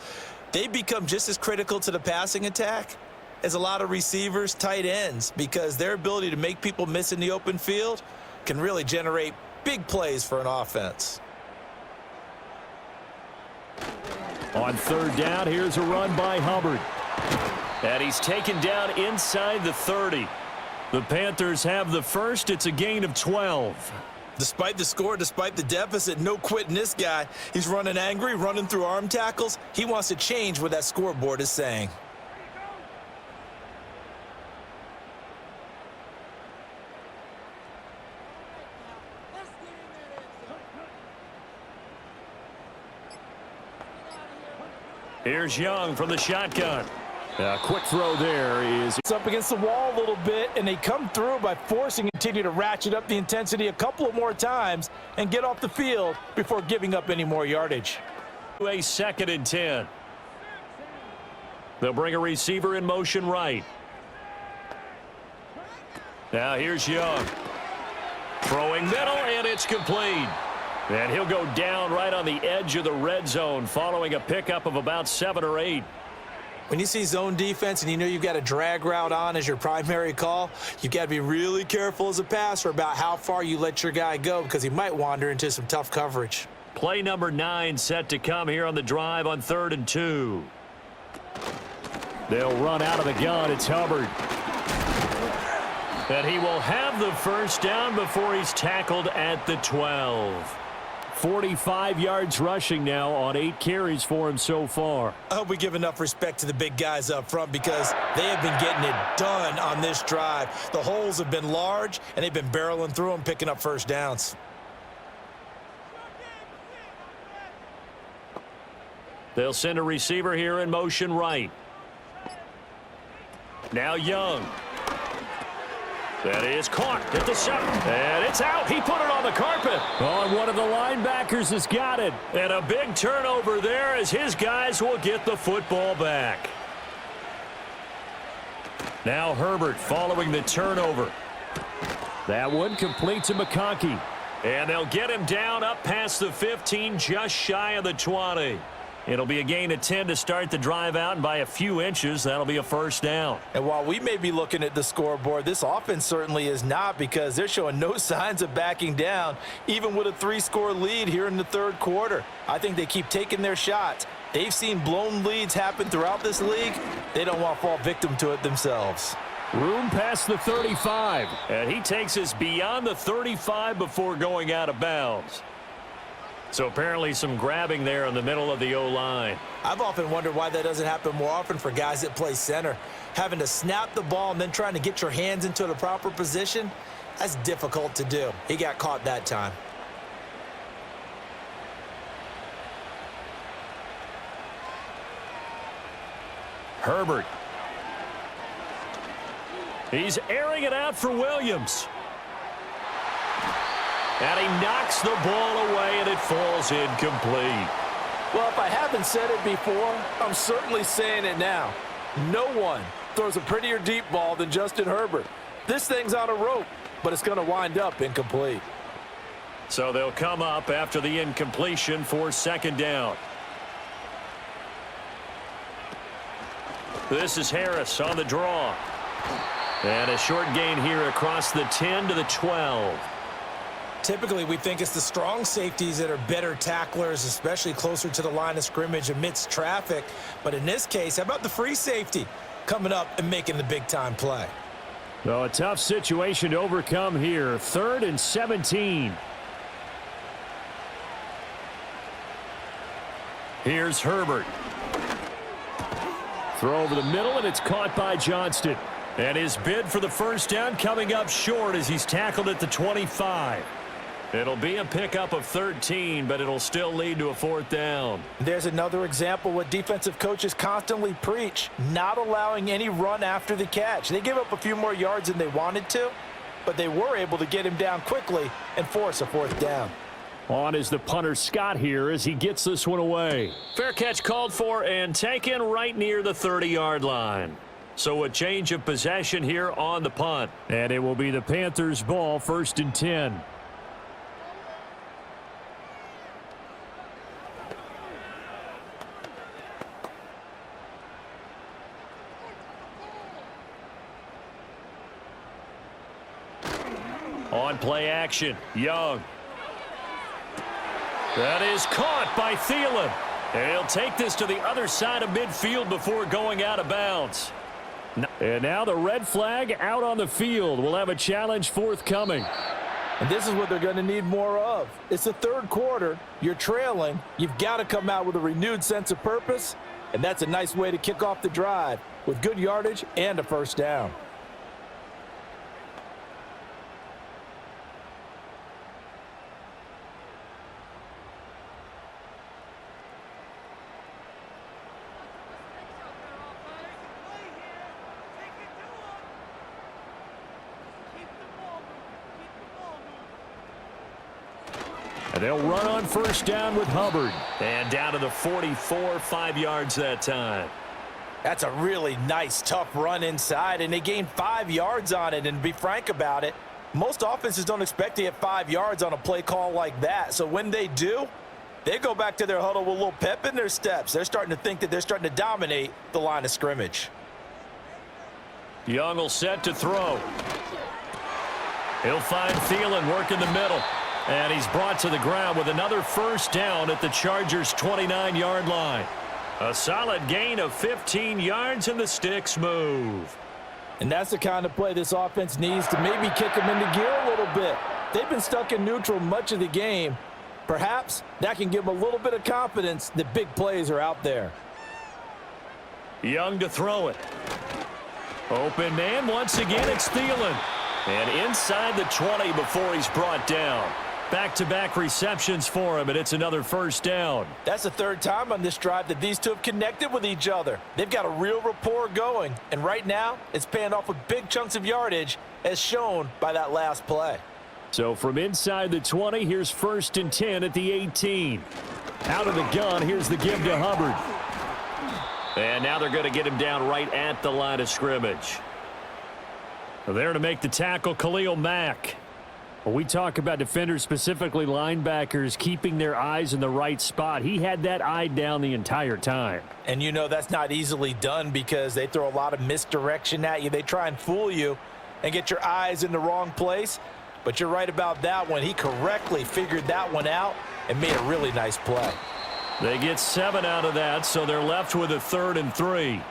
They become just as critical to the passing attack as a lot of receivers, tight ends, because their ability to make people miss in the open field can really generate big plays for an offense.
On third down, here's a run by Hubbard.
And he's taken down inside the 30. The Panthers have the first. It's a gain of 12.
Despite the score, despite the deficit, no quitting this guy. He's running angry, running through arm tackles. He wants to change what that scoreboard is saying.
Here's Young from the shotgun.
A quick throw there is.
It's up against the wall a little bit, and they come through by forcing continue to ratchet up the intensity a couple of more times and get off the field before giving up any more yardage.
A 2nd and 10. They'll bring a receiver in motion right. Now here's Young. Throwing middle, and it's complete. And he'll go down right on the edge of the red zone following a pickup of about 7 or 8.
When you see zone defense and you know you've got a drag route on as your primary call, you've got to be really careful as a passer about how far you let your guy go, because he might wander into some tough coverage.
Play number 9 set to come here on the drive on 3rd and 2.
They'll run out of the gun. It's Hubbard.
And he will have the first down before he's tackled at the 12.
45 yards rushing now on 8 carries for him so far.
I hope we give enough respect to the big guys up front, because they have been getting it done on this drive. The holes have been large, and they've been barreling through them, picking up first downs.
They'll send a receiver here in motion right. Now Young. That is caught at the 7. And it's out. He put it on the carpet.
On one of the linebackers has got it.
And a big turnover there as his guys will get the football back. Now Herbert following the turnover.
That one complete to McConkey.
And they'll get him down up past the 15, just shy of the 20. It'll be a gain of 10 to start the drive out, and by a few inches, that'll be a first down.
And while we may be looking at the scoreboard, this offense certainly is not, because they're showing no signs of backing down, even with a 3-score lead here in the 3rd quarter. I think they keep taking their shots. They've seen blown leads happen throughout this league. They don't want to fall victim to it themselves.
Room past the 35.
And he takes us beyond the 35 before going out of bounds. So apparently some grabbing there in the middle of the O-line.
I've often wondered why that doesn't happen more often for guys that play center. Having to snap the ball and then trying to get your hands into the proper position, that's difficult to do. He got caught that time.
Herbert. He's airing it out for Williams. And he knocks the ball away, and it falls incomplete.
Well, if I haven't said it before, I'm certainly saying it now. No one throws a prettier deep ball than Justin Herbert. This thing's on a rope. but it's going to wind up incomplete.
So they'll come up after the incompletion for second down. This is Harris on the draw. And a short gain here across the 10 to the 12.
Typically, we think it's the strong safeties that are better tacklers, especially closer to the line of scrimmage amidst traffic. But in this case, how about the free safety coming up and making the big-time play?
So a tough situation to overcome here. 3rd and 17.
Here's Herbert.
Throw over the middle, and it's caught by Johnston.
And his bid for the first down coming up short as he's tackled at the 25. It'll be a pickup of 13, but it'll still lead to a 4th down.
There's another example what defensive coaches constantly preach, not allowing any run after the catch. They gave up a few more yards than they wanted to, but they were able to get him down quickly and force a 4th down.
On is the punter Scott here as he gets this one away.
Fair catch called for and taken right near the 30-yard line. So a change of possession here on the punt.
And it will be the Panthers' ball, 1st and 10.
On play action, Young. That is caught by Thielen. And he'll take this to the other side of midfield before going out of bounds.
And now the red flag out on the field. We'll have a challenge forthcoming.
And this is what they're going to need more of. It's the 3rd quarter. You're trailing. You've got to come out with a renewed sense of purpose. And that's a nice way to kick off the drive with good yardage and a 1st down.
And they'll run on 1st down with Hubbard.
And down to the 44, 5 yards that time.
That's a really nice, tough run inside, and they gained 5 yards on it. And to be frank about it, most offenses don't expect to get 5 yards on a play call like that. So when they do, they go back to their huddle with a little pep in their steps. They're starting to think that they're starting to dominate the line of scrimmage.
Young will set to throw. He'll find Thielen working the middle. And he's brought to the ground with another 1st down at the Chargers' 29-yard line. A solid gain of 15 yards, and the sticks move.
And that's the kind of play this offense needs to maybe kick them into gear a little bit. They've been stuck in neutral much of the game. Perhaps that can give them a little bit of confidence that big plays are out there.
Young to throw it. Open man once again, it's Thielen. And inside the 20 before he's brought down. Back-to-back receptions for him, and it's another 1st down.
That's the 3rd time on this drive that these two have connected with each other. They've got a real rapport going, and right now it's paying off with big chunks of yardage as shown by that last play.
So from inside the 20, here's 1st and 10 at the 18. Out of the gun, here's the give to Hubbard.
And now they're going to get him down right at the line of scrimmage.
There to make the tackle, Khalil Mack. When we talk about defenders, specifically linebackers, keeping their eyes in the right spot, he had that eye down the entire time.
And you know that's not easily done because they throw a lot of misdirection at you. They try and fool you and get your eyes in the wrong place. But you're right about that one. He correctly figured that one out and made a really nice play.
They get 7 out of that, so they're left with a 3rd and 3.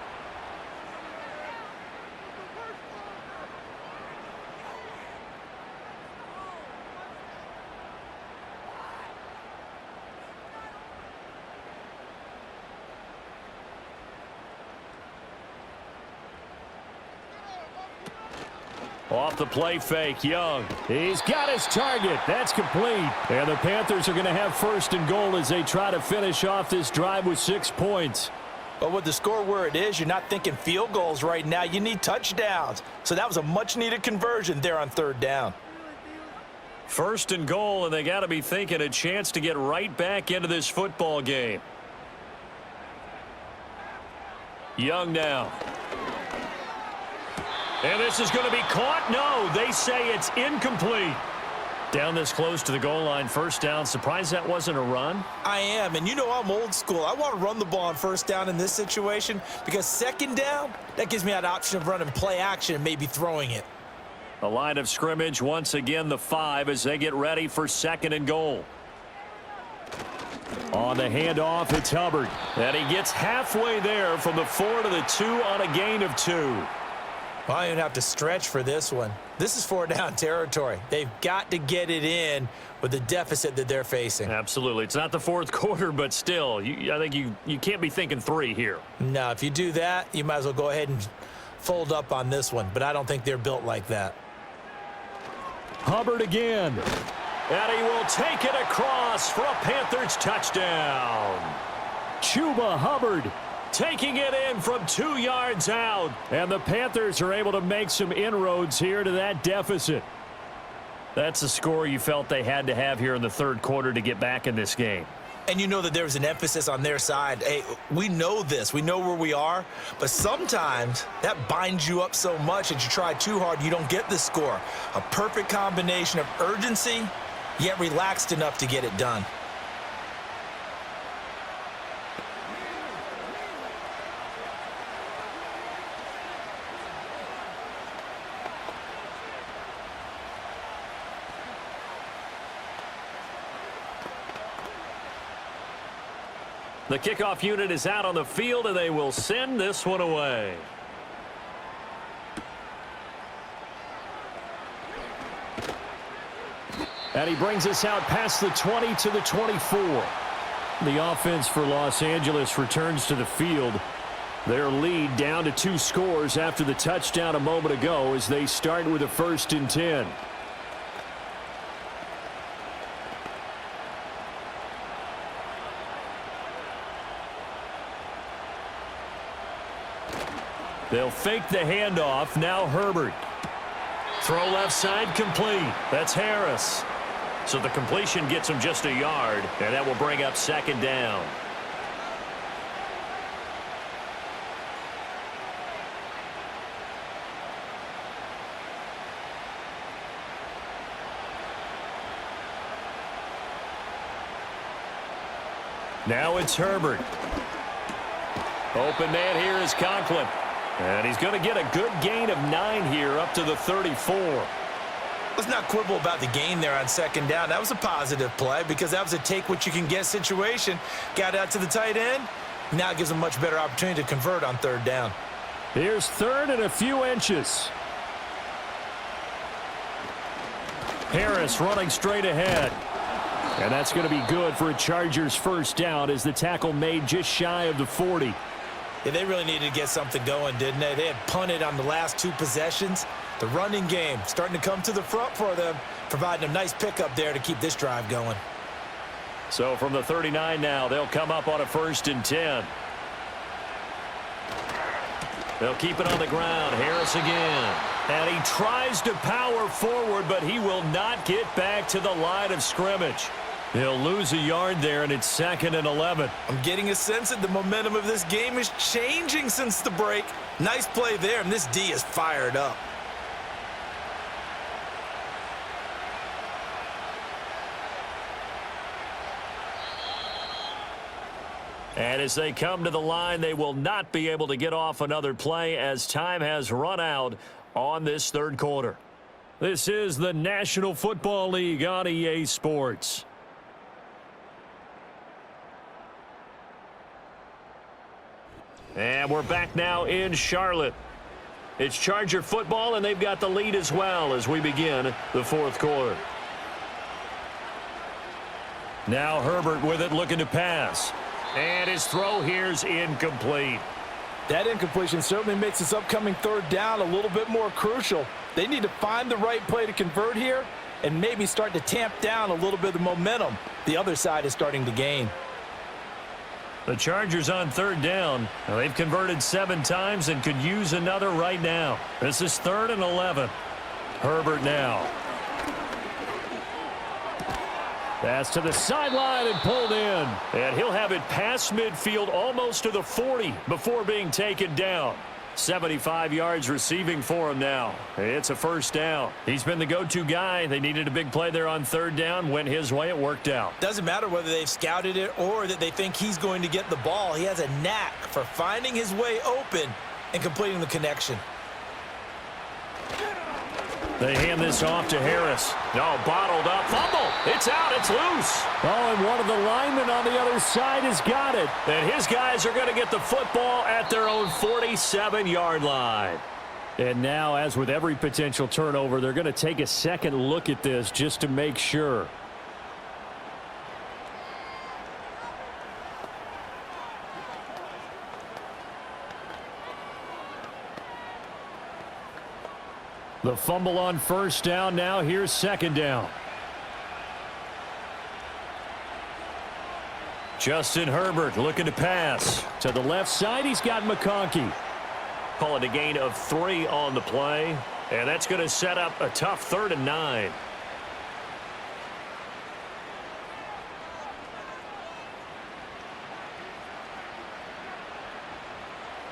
Off the play fake, Young.
He's got his target. That's complete. And the Panthers are going to have 1st and goal as they try to finish off this drive with 6 points.
But with the score where it is, you're not thinking field goals right now. You need touchdowns. So that was a much-needed conversion there on 3rd down.
1st and goal, and they got to be thinking a chance to get right back into this football game. Young now. And this is going to be caught. No, they say it's incomplete. Down this close to the goal line, first down. Surprised that wasn't a run?
I am, and you know I'm old school. I want to run the ball on first down in this situation because second down, that gives me that option of running play action and maybe throwing it.
The line of scrimmage, once again, the 5 as they get ready for second and goal.
On the handoff, it's Hubbard.
And he gets halfway there from the 4 to the 2 on a gain of 2.
Well, I don't even have to stretch for this one. This is 4-down territory. They've got to get it in with the deficit that they're facing.
Absolutely. It's not the fourth quarter, but still, I think you can't be thinking 3 here.
No, if you do that, you might as well go ahead and fold up on this one, but I don't think they're built like that.
Hubbard again.
And he will take it across for a Panthers touchdown.
Chuba Hubbard
taking it in from 2 yards out.
And the Panthers are able to make some inroads here to that deficit.
That's a score you felt they had to have here in the third quarter to get back in this game.
And you know that there's an emphasis on their side. Hey, we know this. We know where we are. But sometimes that binds you up so much that you try too hard, you don't get the score. A perfect combination of urgency, yet relaxed enough to get it done.
The kickoff unit is out on the field, and they will send this one away.
And he brings us out past the 20 to the 24. The offense for Los Angeles returns to the field. Their lead down to 2 scores after the touchdown a moment ago as they start with a 1st and 10.
They'll fake the handoff. Now Herbert. Throw left side complete. That's Harris. So the completion gets him just a yard, and that will bring up second down. Now it's Herbert. Open man here is Conklin. And he's going to get a good gain of 9 here up to the 34.
Let's not quibble about the gain there on second down. That was a positive play because that was a take-what-you-can-get situation. Got out to the tight end. Now it gives them a much better opportunity to convert on third down.
Here's 3rd and a few inches.
Harris running straight ahead.
And that's going to be good for a Chargers first down as the tackle made just shy of the 40.
Yeah, they really needed to get something going, didn't they? They had punted on the last 2 possessions. The running game starting to come to the front for them, providing a nice pickup there to keep this drive going.
So from the 39 now, they'll come up on a 1st and 10. They'll keep it on the ground. Harris again. And he tries to power forward, but he will not get back to the line of scrimmage. He'll lose a yard there, and it's 2nd and 11.
I'm getting a sense that the momentum of this game is changing since the break. Nice play there, and this D is fired up.
And as they come to the line, they will not be able to get off another play as time has run out on this third quarter.
This is the National Football League on EA Sports.
And we're back now in Charlotte. It's Charger football, and they've got the lead as well as we begin the fourth quarter.
Now Herbert with it, looking to pass.
And his throw here's incomplete.
That incompletion certainly makes this upcoming third down a little bit more crucial. They need to find the right play to convert here and maybe start to tamp down a little bit of momentum the other side is starting to gain.
The Chargers on third down. Now, they've converted 7 times and could use another right now. This is 3rd and 11.
Herbert now. Pass to the sideline and pulled in.
And he'll have it past midfield almost to the 40 before being taken down. 75 yards receiving for him now. It's a first down. He's been the go-to guy. They needed a big play there on third down. Went his way. It worked out.
Doesn't matter whether they've scouted it or that they think he's going to get the ball. He has a knack for finding his way open and completing the connection.
They hand this off to Harris. No, bottled up. Fumble. It's out. It's loose.
Oh, and one of the linemen on the other side has got it.
And his guys are going to get the football at their own 47-yard line.
And now, as with every potential turnover, they're going to take a second look at this just to make sure. The fumble on first down. Now here's second down.
Justin Herbert looking to pass.
To the left side, he's got McConkey.
Call it a gain of 3 on the play. And that's going to set up a tough 3rd and 9.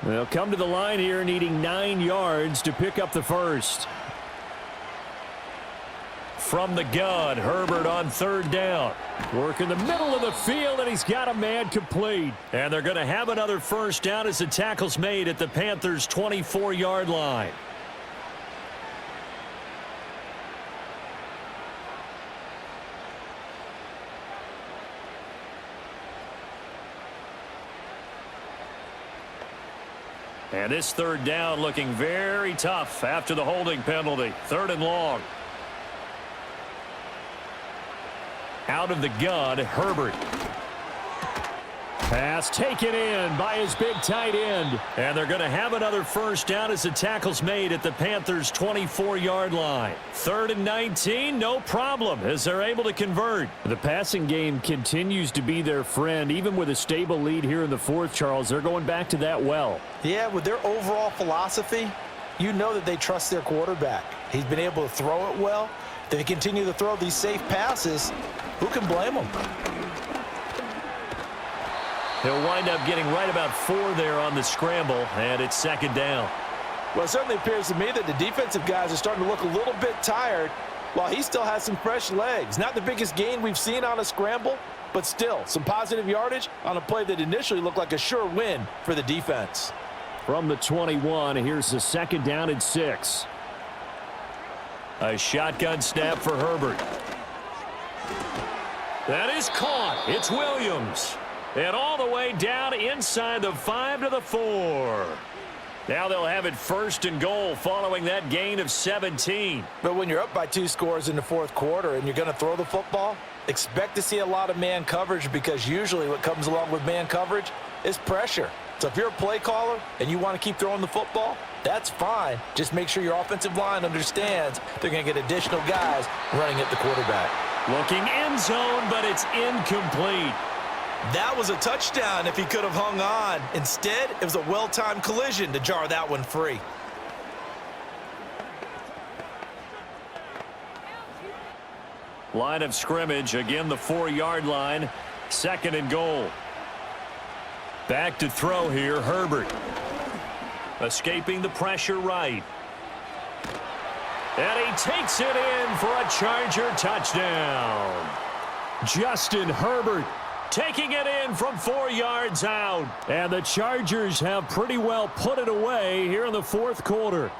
They'll come to the line here needing 9 yards to pick up the first.
From the gun, Herbert on third down.
Work in the middle of the field, and he's got a man complete.
And they're going to have another first down as the tackle's made at the Panthers' 24-yard line. And this third down looking very tough after the holding penalty. 3rd and long. Out of the gun, Herbert.
Pass taken in by his big tight end.
And they're going to have another first down as the tackle's made at the Panthers' 24-yard line. 3rd and 19, no problem, as they're able to convert.
The passing game continues to be their friend. Even with a stable lead here in the fourth, Charles, they're going back to that well.
Yeah, with their overall philosophy, you know that they trust their quarterback. He's been able to throw it well. If they continue to throw these safe passes, who can blame them?
He'll wind up getting right about 4 there on the scramble, and it's second down.
Well, it certainly appears to me that the defensive guys are starting to look a little bit tired while he still has some fresh legs. Not the biggest gain we've seen on a scramble, but still some positive yardage on a play that initially looked like a sure win for the defense.
From the 21, here's the second down and 6.
A shotgun snap for Herbert. That is caught. It's Williams. And all the way down inside the 5 to the 4. Now they'll have it 1st and goal following that gain of 17.
But when you're up by 2 scores in the fourth quarter and you're going to throw the football, expect to see a lot of man coverage, because usually what comes along with man coverage is pressure. So if you're a play caller and you want to keep throwing the football, that's fine. Just make sure your offensive line understands they're going to get additional guys running at the quarterback.
Looking end zone, but it's incomplete.
That was a touchdown if he could have hung on. Instead, it was a well-timed collision to jar that one free.
Line of scrimmage, again the 4-yard line. 2nd and goal. Back to throw here, Herbert. Escaping the pressure right. And he takes it in for a Charger touchdown.
Justin Herbert
taking it in from 4 yards out.
And the Chargers have pretty well put it away here in the fourth quarter.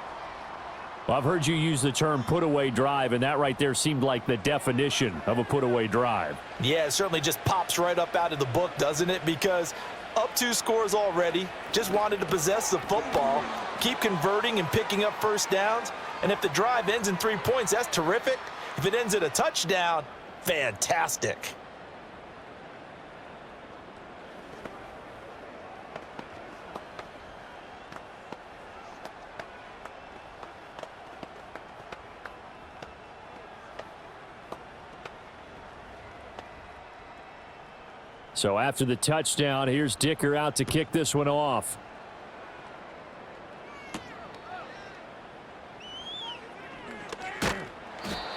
Well, I've heard you use the term put-away drive, and that right there seemed like the definition of a put-away drive.
Yeah, it certainly just pops right up out of the book, doesn't it? Because up 2 scores already, just wanted to possess the football, keep converting and picking up first downs. And if the drive ends in 3 points, that's terrific. If it ends in a touchdown, fantastic.
So after the touchdown, here's Dicker out to kick this one off.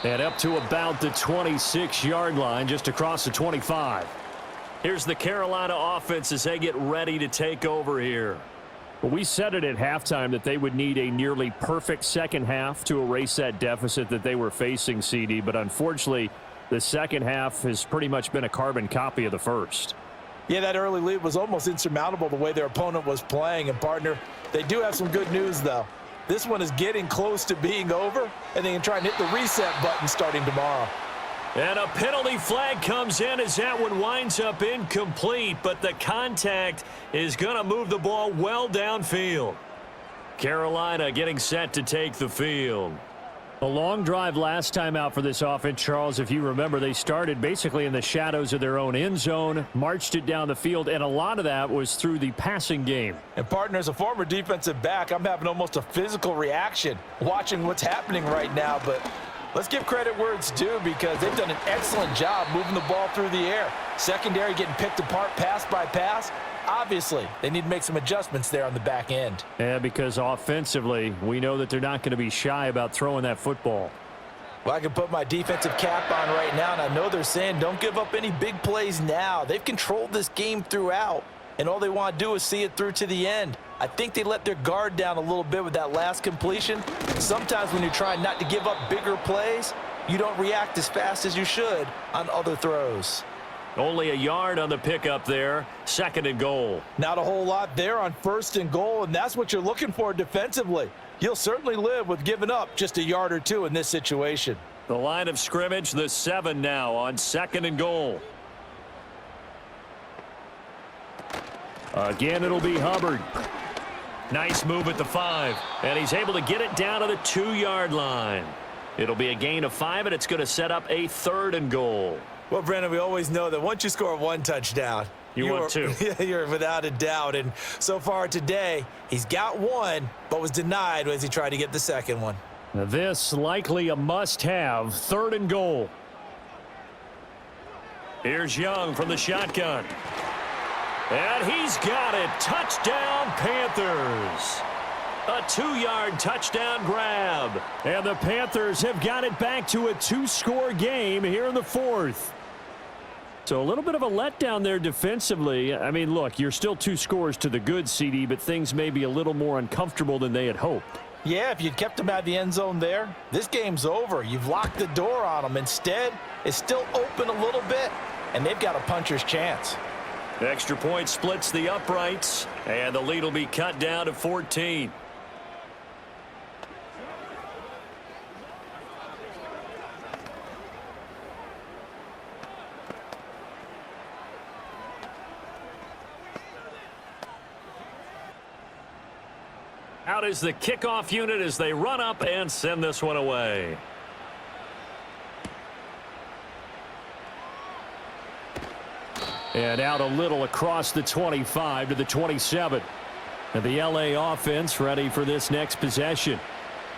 And up to about the 26-yard line, just across the 25.
Here's the Carolina offense as they get ready to take over here.
Well, we said it at halftime that they would need a nearly perfect second half to erase that deficit that they were facing, CD. But unfortunately, the second half has pretty much been a carbon copy of the first.
Yeah, that early lead was almost insurmountable the way their opponent was playing. And, partner, they do have some good news, though. This one is getting close to being over, and they can try and hit the reset button starting tomorrow.
And a penalty flag comes in as that one winds up incomplete, but the contact is going to move the ball well downfield. Carolina getting set to take the field.
A long drive last time out for this offense, Charles. If you remember, they started basically in the shadows of their own end zone, marched it down the field, and a lot of that was through the passing game.
And, partner, as a former defensive back, I'm having almost a physical reaction watching what's happening right now. But let's give credit where it's due because they've done an excellent job moving the ball through the air. Secondary getting picked apart pass by pass. Obviously, they need to make some adjustments there on the back end.
Yeah, because offensively, we know that they're not going to be shy about throwing that football.
Well, I can put my defensive cap on right now, and I know they're saying don't give up any big plays now. They've controlled this game throughout, and all they want to do is see it through to the end. I think they let their guard down a little bit with that last completion. Sometimes when you're trying not to give up bigger plays, you don't react as fast as you should on other throws.
Only a yard on the pickup there. 2nd and goal.
Not a whole lot there on 1st and goal, and that's what you're looking for defensively. You'll certainly live with giving up just a yard or two in this situation.
The line of scrimmage, the 7 now on 2nd and goal.
Again, it'll be Hubbard.
Nice move at the 5, and he's able to get it down to the 2-yard line. It'll be a gain of 5, and it's going to set up a 3rd and goal.
Well, Brandon, we always know that once you score one touchdown,
want two.
You're without a doubt. And so far today, he's got one, but was denied as he tried to get the second one.
Now this likely a must-have. 3rd and goal.
Here's Young from the shotgun. And he's got it. Touchdown, Panthers. A 2-yard touchdown grab.
And the Panthers have got it back to a 2-score game here in the 4th. So a little bit of a letdown there defensively. I mean, look, you're still 2 scores to the good, CD, but things may be a little more uncomfortable than they had hoped.
Yeah, if you'd kept them out of the end zone there, this game's over. You've locked the door on them. Instead, it's still open a little bit, and they've got a puncher's chance.
Extra point splits the uprights, and the lead will be cut down to 14. Out is the kickoff unit as they run up and send this one away.
And out a little across the 25 to the 27. And the LA offense ready for this next possession.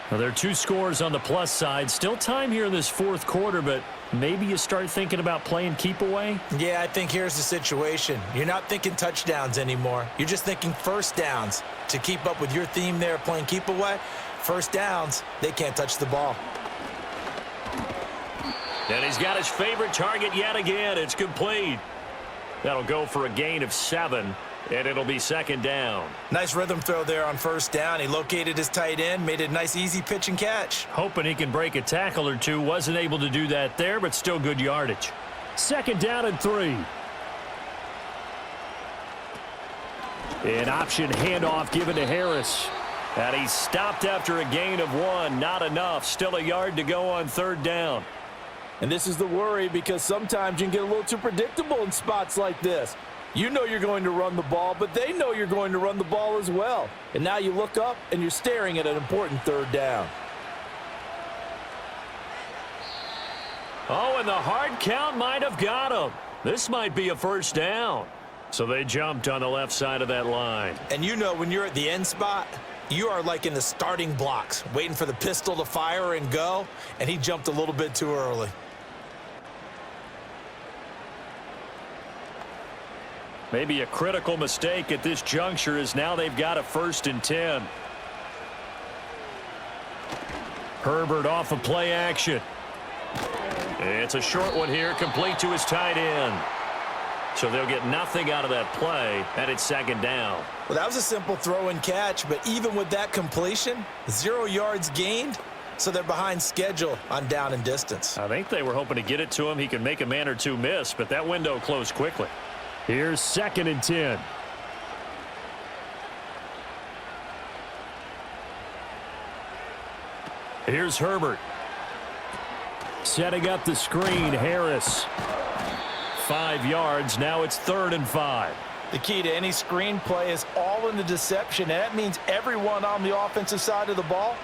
Now, there are 2 scores on the plus side. Still time here in this 4th quarter, but maybe you start thinking about playing keep away.
Yeah, I think here's the situation. You're not thinking touchdowns anymore. You're just thinking first downs. To keep up with your theme there, playing keep away, first downs, they can't touch the ball.
And he's got his favorite target yet again. It's complete. That'll go for a gain of 7, and it'll be 2nd down.
Nice rhythm throw there on first down. He located his tight end, made it a nice easy pitch and catch.
Hoping he can break a tackle or two. Wasn't able to do that there, but still good yardage. 2nd down and 3. An option handoff given to Harris.
And he stopped after a gain of 1. Not enough. Still a yard to go on 3rd down.
And this is the worry because sometimes you can get a little too predictable in spots like this. You know you're going to run the ball, but they know you're going to run the ball as well. And now you look up and you're staring at an important 3rd down.
Oh, and the hard count might have got him. This might be a 1st down. So they jumped on the left side of that line.
And you know when you're at the end spot, you are like in the starting blocks, waiting for the pistol to fire and go, and he jumped a little bit too early.
Maybe a critical mistake at this juncture as now they've got a 1st and 10. Herbert off of play action. It's a short one here, complete to his tight end. So they'll get nothing out of that play, and it's second down.
Well, that was a simple throw and catch, but even with that completion, 0 yards gained, so they're behind schedule on down and distance.
I think they were hoping to get it to him. He could make a man or two miss, but that window closed quickly.
Here's 2nd and 10. Here's Herbert. Setting up the screen, Harris. 5 yards, now it's 3rd and 5.
The key to any screenplay is all in the deception, and that means everyone on the offensive side of the ball.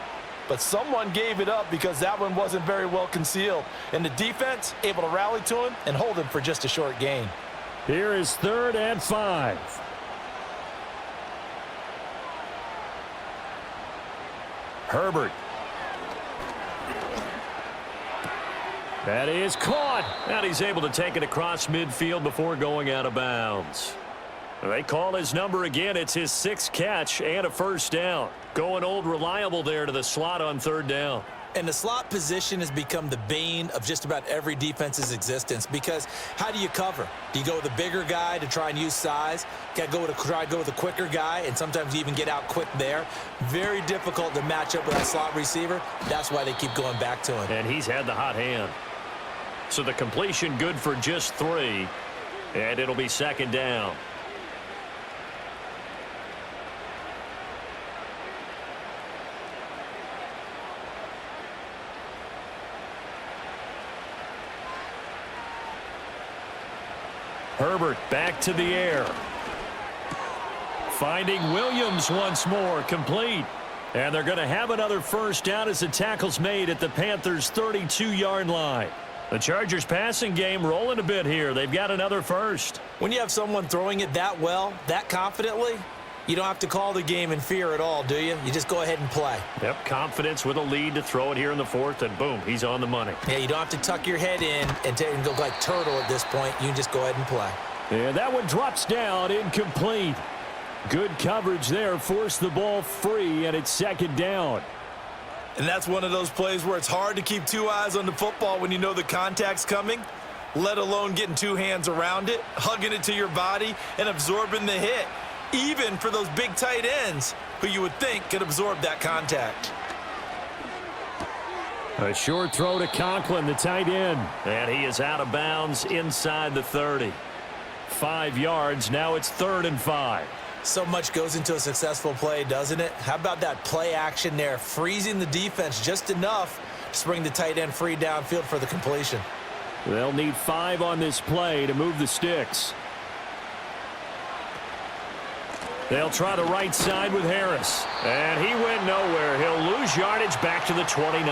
But someone gave it up because that one wasn't very well concealed. And the defense able to rally to him and hold him for just a short gain.
Here is 3rd and 5. Herbert. That is caught.
And he's able to take it across midfield before going out of bounds. They call his number again. It's his 6th catch and a 1st down. Going old reliable there to the slot on 3rd down.
And the slot position has become the bane of just about every defense's existence, because how do you cover? Do you go with a bigger guy to try and use size? Got to try to go with a quicker guy, and sometimes you even get out quick there. Very difficult to match up with that slot receiver. That's why they keep going back to him.
And he's had the hot hand. So the completion good for just 3, and it'll be 2nd down. Herbert back to the air. Finding Williams once more, complete. And they're going to have another 1st down as the tackle's made at the Panthers' 32-yard line. The Chargers passing game rolling a bit here. They've got another 1st.
When you have someone throwing it that well, that confidently, you don't have to call the game in fear at all, do you? You just go ahead and play.
Yep, confidence with a lead to throw it here in the 4th, and boom, he's on the money.
Yeah, you don't have to tuck your head in and go like turtle at this point. You can just go ahead and play.
And that one drops down, incomplete. Good coverage there, forced the ball free, and it's 2nd down.
And that's one of those plays where it's hard to keep 2 eyes on the football when you know the contact's coming, let alone getting 2 hands around it, hugging it to your body, and absorbing the hit. Even for those big tight ends who you would think could absorb that contact.
A short throw to Conklin, the tight end.
And he is out of bounds inside the 30. 5 yards, now it's 3rd and 5.
So much goes into a successful play, doesn't it? How about that play action there, freezing the defense just enough to bring the tight end free downfield for the completion.
They'll need 5 on this play to move the sticks. They'll try the right side with Harris. And he went nowhere. He'll lose yardage back to the 29.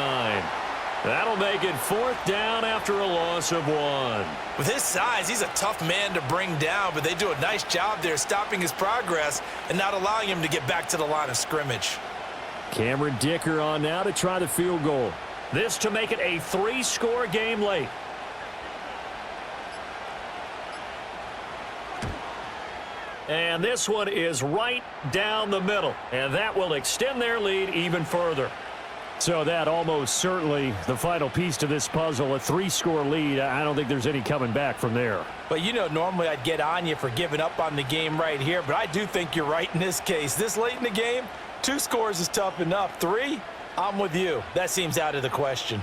That'll make it 4th down after a loss of 1.
With his size, he's a tough man to bring down, but they do a nice job there stopping his progress and not allowing him to get back to the line of scrimmage.
Cameron Dicker on now to try the field goal.
This to make it a 3-score game late. And this one is right down the middle, and that will extend their lead even further.
So that almost certainly the final piece to this puzzle, a 3-score lead. I don't think there's any coming back from there.
But, you know, normally I'd get on you for giving up on the game right here, but I do think you're right in this case. This late in the game, 2 scores is tough enough. 3, I'm with you. That seems out of the question.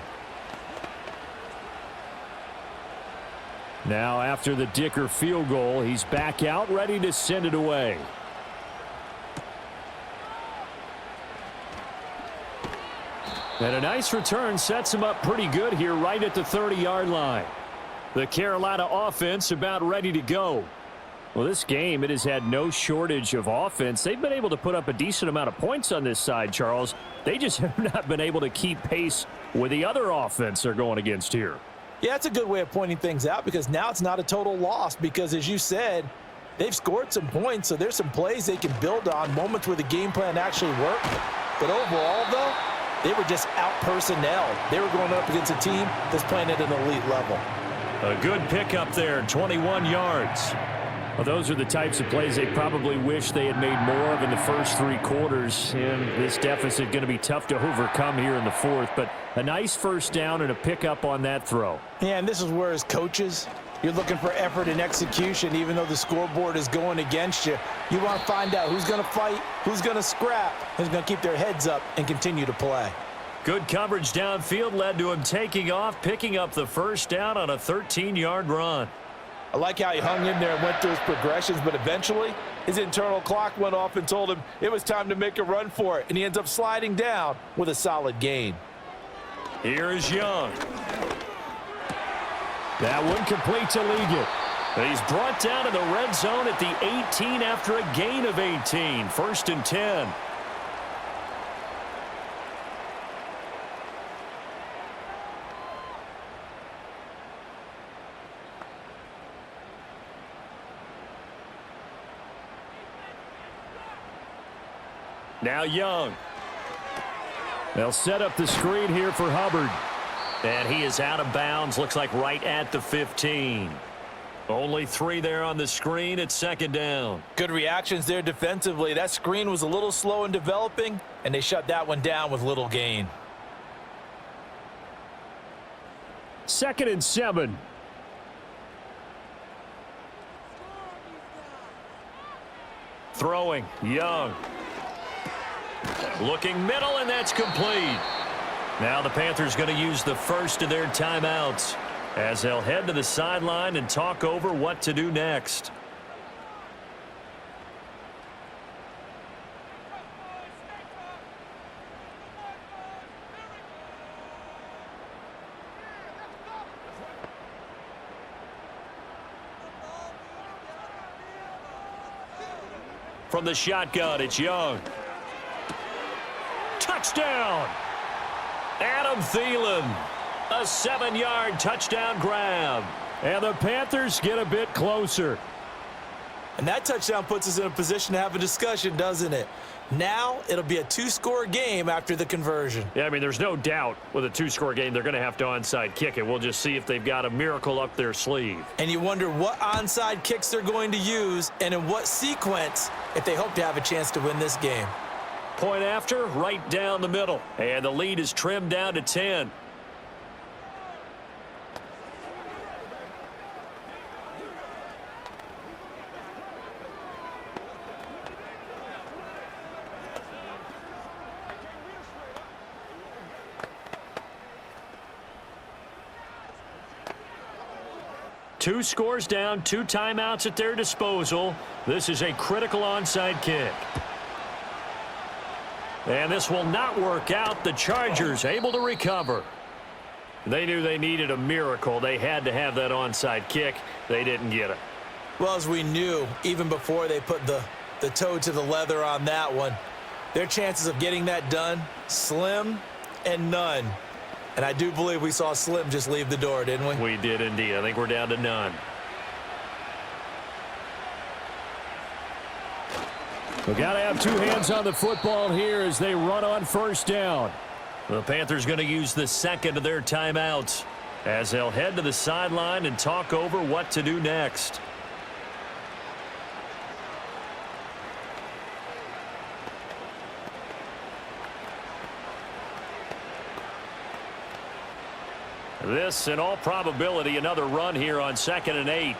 Now after the Dicker field goal, he's back out ready to send it away. And a nice return sets him up pretty good here right at the 30-yard line. The Carolina offense about ready to go. Well, this game, it has had no shortage of offense. They've been able to put up a decent amount of points on this side, Charles. They just have not been able to keep pace with the other offense they're going against here.
Yeah, that's a good way of pointing things out, because now it's not a total loss, because as you said, they've scored some points, so there's some plays they can build on, moments where the game plan actually worked. But overall, though, they were just out-personnelled. They were going up against a team that's playing at an elite level.
A good pickup there, 21 yards.
Well, those are the types of plays they probably wish they had made more of in the first 3 quarters. And this deficit going to be tough to overcome here in the 4th. But a nice first down and a pickup on that throw.
Yeah, and this is where as coaches, You're looking for effort and execution, even though the scoreboard is going against you. You want to find out who's going to fight, who's going to scrap, who's going to keep their heads up and continue to play.
Good coverage downfield led to him taking off, picking up the first down on a 13-yard run.
I like how he hung in there and went through his progressions, but eventually his internal clock went off and told him it was time to make a run for it, and he ends up sliding down with a solid gain.
Here is Young.
That one complete to Ligon.
He's brought down in the red zone at the 18 after a gain of 18. 1st and 10. Now Young.
They'll set up the screen here for Hubbard.
And he is out of bounds, looks like right at the 15. Only 3 there on the screen at 2nd down.
Good reactions there defensively. That screen was a little slow in developing, and they shut that one down with little gain.
2nd and 7.
Throwing, Young. Looking middle, and that's complete. Now the Panthers going to use the first of their timeouts as they'll head to the sideline and talk over what to do next. From the shotgun, it's Young. Touchdown! Adam Thielen, a 7-yard touchdown grab.
And the Panthers get a bit closer.
And that touchdown puts us in a position to have a discussion, doesn't it? Now it'll be a 2-score game after the conversion.
Yeah, I mean, there's no doubt with a 2-score game they're going to have to onside kick it. We'll just see if they've got a miracle up their sleeve.
And you wonder what onside kicks they're going to use and in what sequence if they hope to have a chance to win this game.
Point after, right down the middle. And the lead is trimmed down to 10. Two scores down, 2 timeouts at their disposal. This is a critical onside kick. And this will not work out. The Chargers able to recover. They knew they needed a miracle. They had to have that onside kick. They didn't get it.
Well, as we knew, even before they put the toe to the leather on that one, their chances of getting that done, slim and none. And I do believe we saw Slim just leave the door, didn't we?
We did indeed. I think we're down to none.
We've got to have 2 hands on the football here as they run on 1st down.
The Panthers going to use the second of their timeouts as they'll head to the sideline and talk over what to do next. This, in all probability, another run here on 2nd and 8.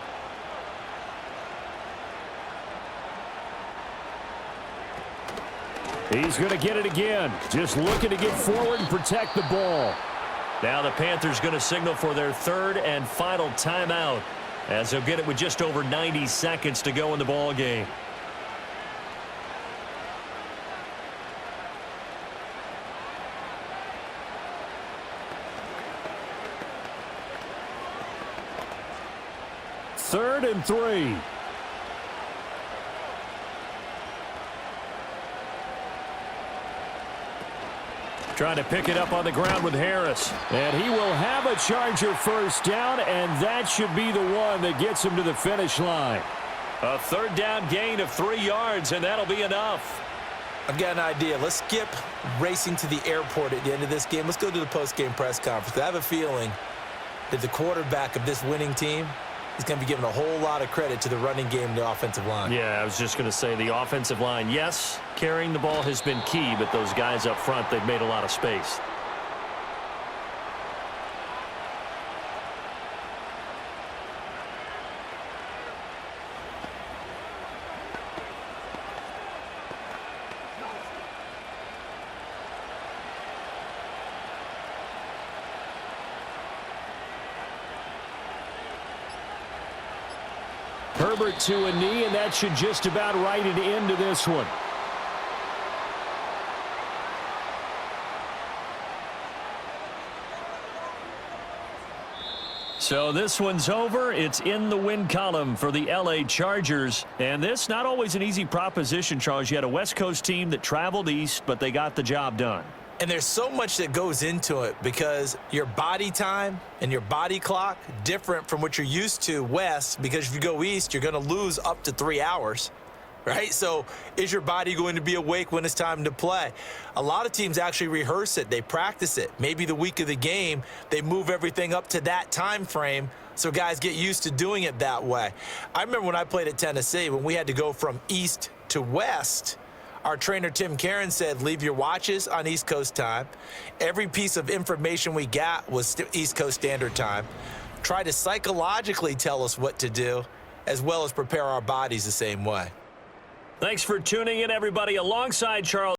He's going to get it again. Just looking to get forward and protect the ball.
Now the Panthers going to signal for their 3rd and final timeout as they'll get it with just over 90 seconds to go in the ball game.
Third and 3.
Trying to pick it up on the ground with Harris.
And he will have a Charger 1st down, and that should be the one that gets him to the finish line.
A 3rd down gain of 3 yards, and that'll be enough.
I've got an idea. Let's skip racing to the airport at the end of this game. Let's go to the post-game press conference. I have a feeling that the quarterback of this winning team is going to be given a whole lot of credit to the running game and the offensive line.
Yeah, I was just going to say the offensive line, yes, carrying the ball has been key, but those guys up front, they've made a lot of space.
Herbert to a knee, and that should just about write it into this one.
So this one's over. It's in the win column for the LA Chargers. And this, not always an easy proposition, Charles. You had a West Coast team that traveled east, but they got the job done.
And there's so much that goes into it because your body time and your body clock different from what you're used to west, because if you go east, you're going to lose up to 3 hours, right? So is your body going to be awake when it's time to play? A lot of teams actually rehearse it. They practice it. Maybe the week of the game, they move everything up to that time frame so guys get used to doing it that way. I remember when I played at Tennessee, when we had to go from east to west, our trainer, Tim Karen, said, leave your watches on East Coast time. Every piece of information we got was East Coast Standard Time. Try to psychologically tell us what to do, as well as prepare our bodies the same way.
Thanks for tuning in, everybody. Alongside Charles